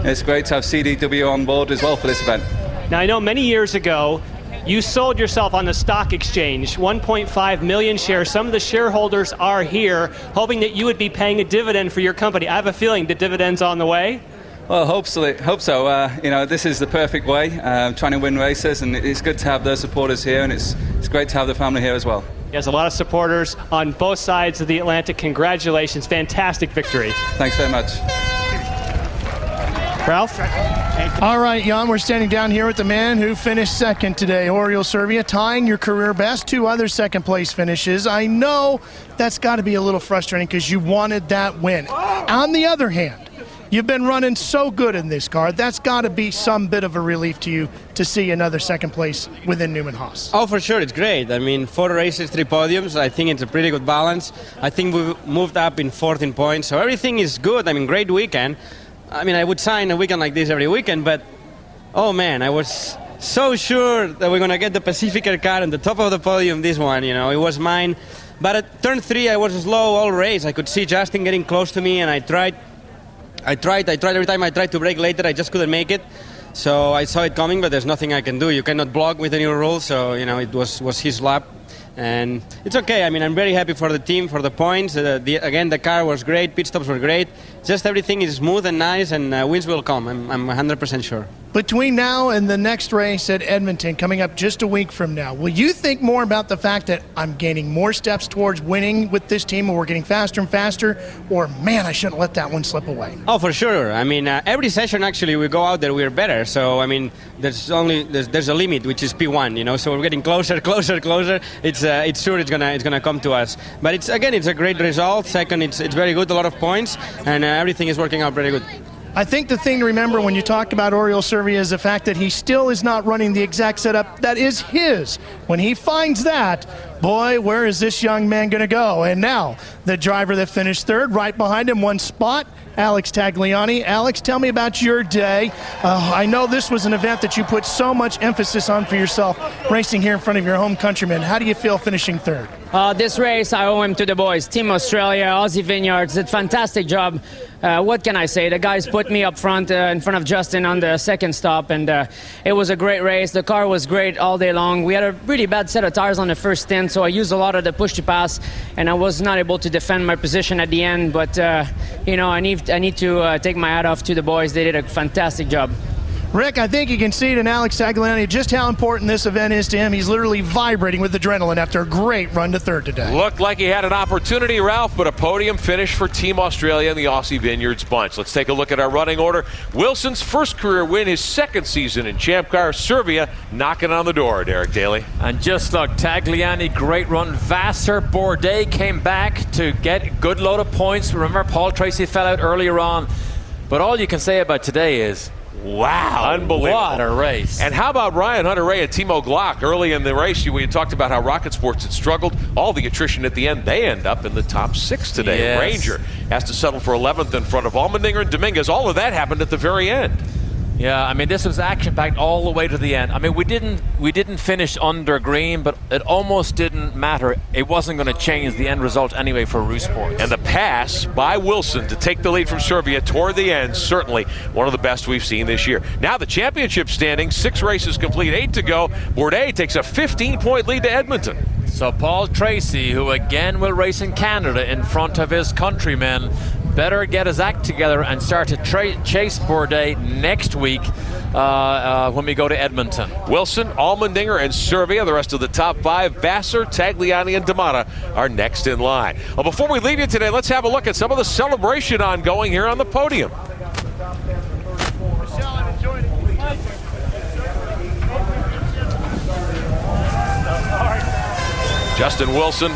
it's great to have CCW on board as well for this event. Now, I know many years ago, you sold yourself on the stock exchange, 1.5 million shares. Some of the shareholders are here, hoping that you would be paying a dividend for your company. I have a feeling the dividend's on the way. Well, hope so. This is the perfect way, trying to win races, and it's good to have those supporters here, and it's great to have the family here as well. He has a lot of supporters on both sides of the Atlantic. Congratulations. Fantastic victory. Thanks very much. Ralph? All right, Jan, we're standing down here with the man who finished second today, Oriol Servia, tying your career best. 2 other second-place finishes. I know that's got to be a little frustrating because you wanted that win. On the other hand, you've been running so good in this car. That's got to be some bit of a relief to you to see another second place within Newman Haas. Oh, for sure. It's great. 4 races, 3 podiums. I think it's a pretty good balance. I think we moved up in 14 points. So everything is good. Great weekend. I would sign a weekend like this every weekend, but, oh, man, I was so sure that we're going to get the Pacifica car on the top of the podium this one. It was mine. But at turn 3, I was slow all race. I could see Justin getting close to me, and I tried. Every time I tried to brake later, I just couldn't make it. So I saw it coming, but there's nothing I can do. You cannot block with the new rules, so, it was his lap. And it's okay. I'm very happy for the team, for the points. Again, the car was great. Pit stops were great. Just everything is smooth and nice, and wins will come. I'm 100% sure. Between now and the next race at Edmonton, coming up just a week from now, will you think more about the fact that I'm gaining more steps towards winning with this team, or we're getting faster and faster, or, man, I shouldn't let that one slip away? Oh, for sure. Every session, actually, we go out there, we're better. So, there's a limit, which is P1, so we're getting closer. It's sure it's gonna come to us. But it's a great result. Second, it's very good, a lot of points, and everything is working out pretty good. I think the thing to remember when you talk about Oriol Servia is the fact that he still is not running the exact setup that is his. When he finds that, boy, where is this young man going to go? And now, the driver that finished third, right behind him, 1 spot, Alex Tagliani. Alex, tell me about your day. I know this was an event that you put so much emphasis on for yourself, racing here in front of your home countrymen. How do you feel finishing third? This race, I owe him to the boys. Team Australia, Aussie Vineyards, did a fantastic job. What can I say? The guys put me up front in front of Justin on the second stop, and it was a great race. The car was great all day long. We had a really bad set of tires on the first stint, so I used a lot of the push to pass, and I was not able to defend my position at the end. But, I need to take my hat off to the boys. They did a fantastic job. Rick, I think you can see it in Alex Tagliani just how important this event is to him. He's literally vibrating with adrenaline after a great run to third today. Looked like he had an opportunity, Ralph, but a podium finish for Team Australia and the Aussie Vineyards bunch. Let's take a look at our running order. Wilson's first career win, his second season in Champ Car. Servia knocking on the door, Derek Daly. And just look, Tagliani, great run. Vassar, Bourdais came back to get a good load of points. Remember, Paul Tracy fell out earlier on. But all you can say about today is, wow, unbelievable. What a race. And how about Ryan Hunter-Reay and Timo Glock? Early in the race, we had talked about how Rocket Sports had struggled. All the attrition at the end, they end up in the top 6 today. Yes. Ranger has to settle for 11th in front of Allmendinger and Dominguez. All of that happened at the very end. Yeah, this was action-packed all the way to the end. We didn't finish under green, but it almost didn't matter. It wasn't going to change the end result anyway for Roos Sports. And the pass by Wilson to take the lead from Servia toward the end, certainly one of the best we've seen this year. Now the championship standings, 6 races complete, 8 to go. Bourdais takes a 15-point lead to Edmonton. So Paul Tracy, who again will race in Canada in front of his countrymen, better get his act together and start to chase Bourdais next week when we go to Edmonton. Wilson, Allmendinger, and Servia, the rest of the top 5, Vassar, Tagliani, and D'Amata are next in line. Well, before we leave you today, let's have a look at some of the celebration ongoing here on the podium. Justin Wilson,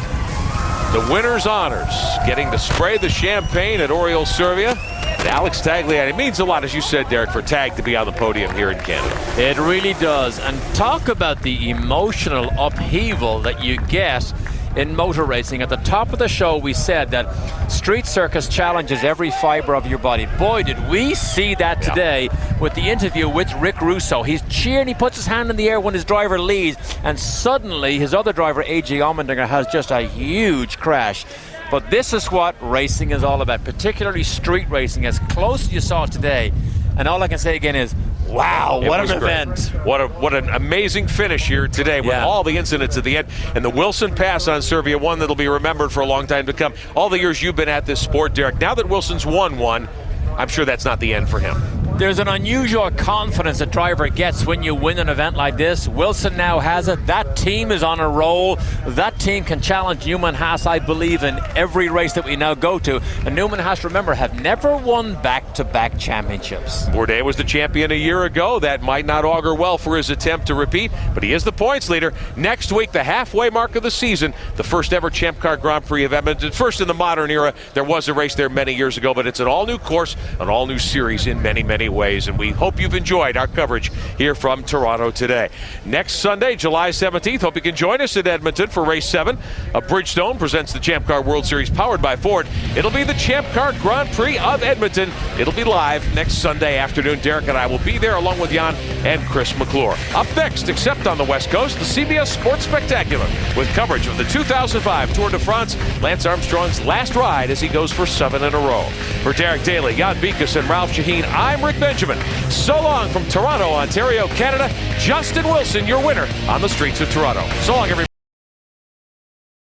the winner's honors, getting to spray the champagne at Oriol Servia. And Alex Tagliani. It means a lot, as you said, Derek, for Tag to be on the podium here in Canada. It really does. And talk about the emotional upheaval that you get in motor racing. At the top of the show, we said that Street Circus challenges every fiber of your body. Boy, did we see that today with the interview with Rick Russo. He's cheering, he puts his hand in the air when his driver leads, and suddenly his other driver, A.J. Allmendinger, has just a huge crash. But this is what racing is all about, particularly street racing, as close as you saw today. And all I can say again is, wow, what an event. What an amazing finish here today with all the incidents at the end. And the Wilson pass on Servia, one that'll be remembered for a long time to come. All the years you've been at this sport, Derek, now that Wilson's won one, I'm sure that's not the end for him. There's an unusual confidence a driver gets when you win an event like this. Wilson now has it. That team is on a roll. That team can challenge Newman Haas, I believe, in every race that we now go to. And Newman Haas, remember, have never won back-to-back championships. Bourdais was the champion a year ago. That might not augur well for his attempt to repeat, but he is the points leader. Next week, the halfway mark of the season, the first ever Champ Car Grand Prix of Edmonton. First in the modern era. There was a race there many years ago, but it's an all-new course, an all-new series in many, many ways, and we hope you've enjoyed our coverage here from Toronto today. Next Sunday, July 17th, hope you can join us at Edmonton for Race 7. Bridgestone presents the Champ Car World Series powered by Ford. It'll be the Champ Car Grand Prix of Edmonton. It'll be live next Sunday afternoon. Derek and I will be there along with Jan and Chris McClure. Up next, except on the West Coast, the CBS Sports Spectacular with coverage of the 2005 Tour de France, Lance Armstrong's last ride as he goes for 7 in a row. For Derek Daly, Jan Beekes, and Ralph Shaheen, I'm Rick Benjamin. So long from Toronto, Ontario, Canada. Justin Wilson, your winner on the streets of Toronto. So long, everybody.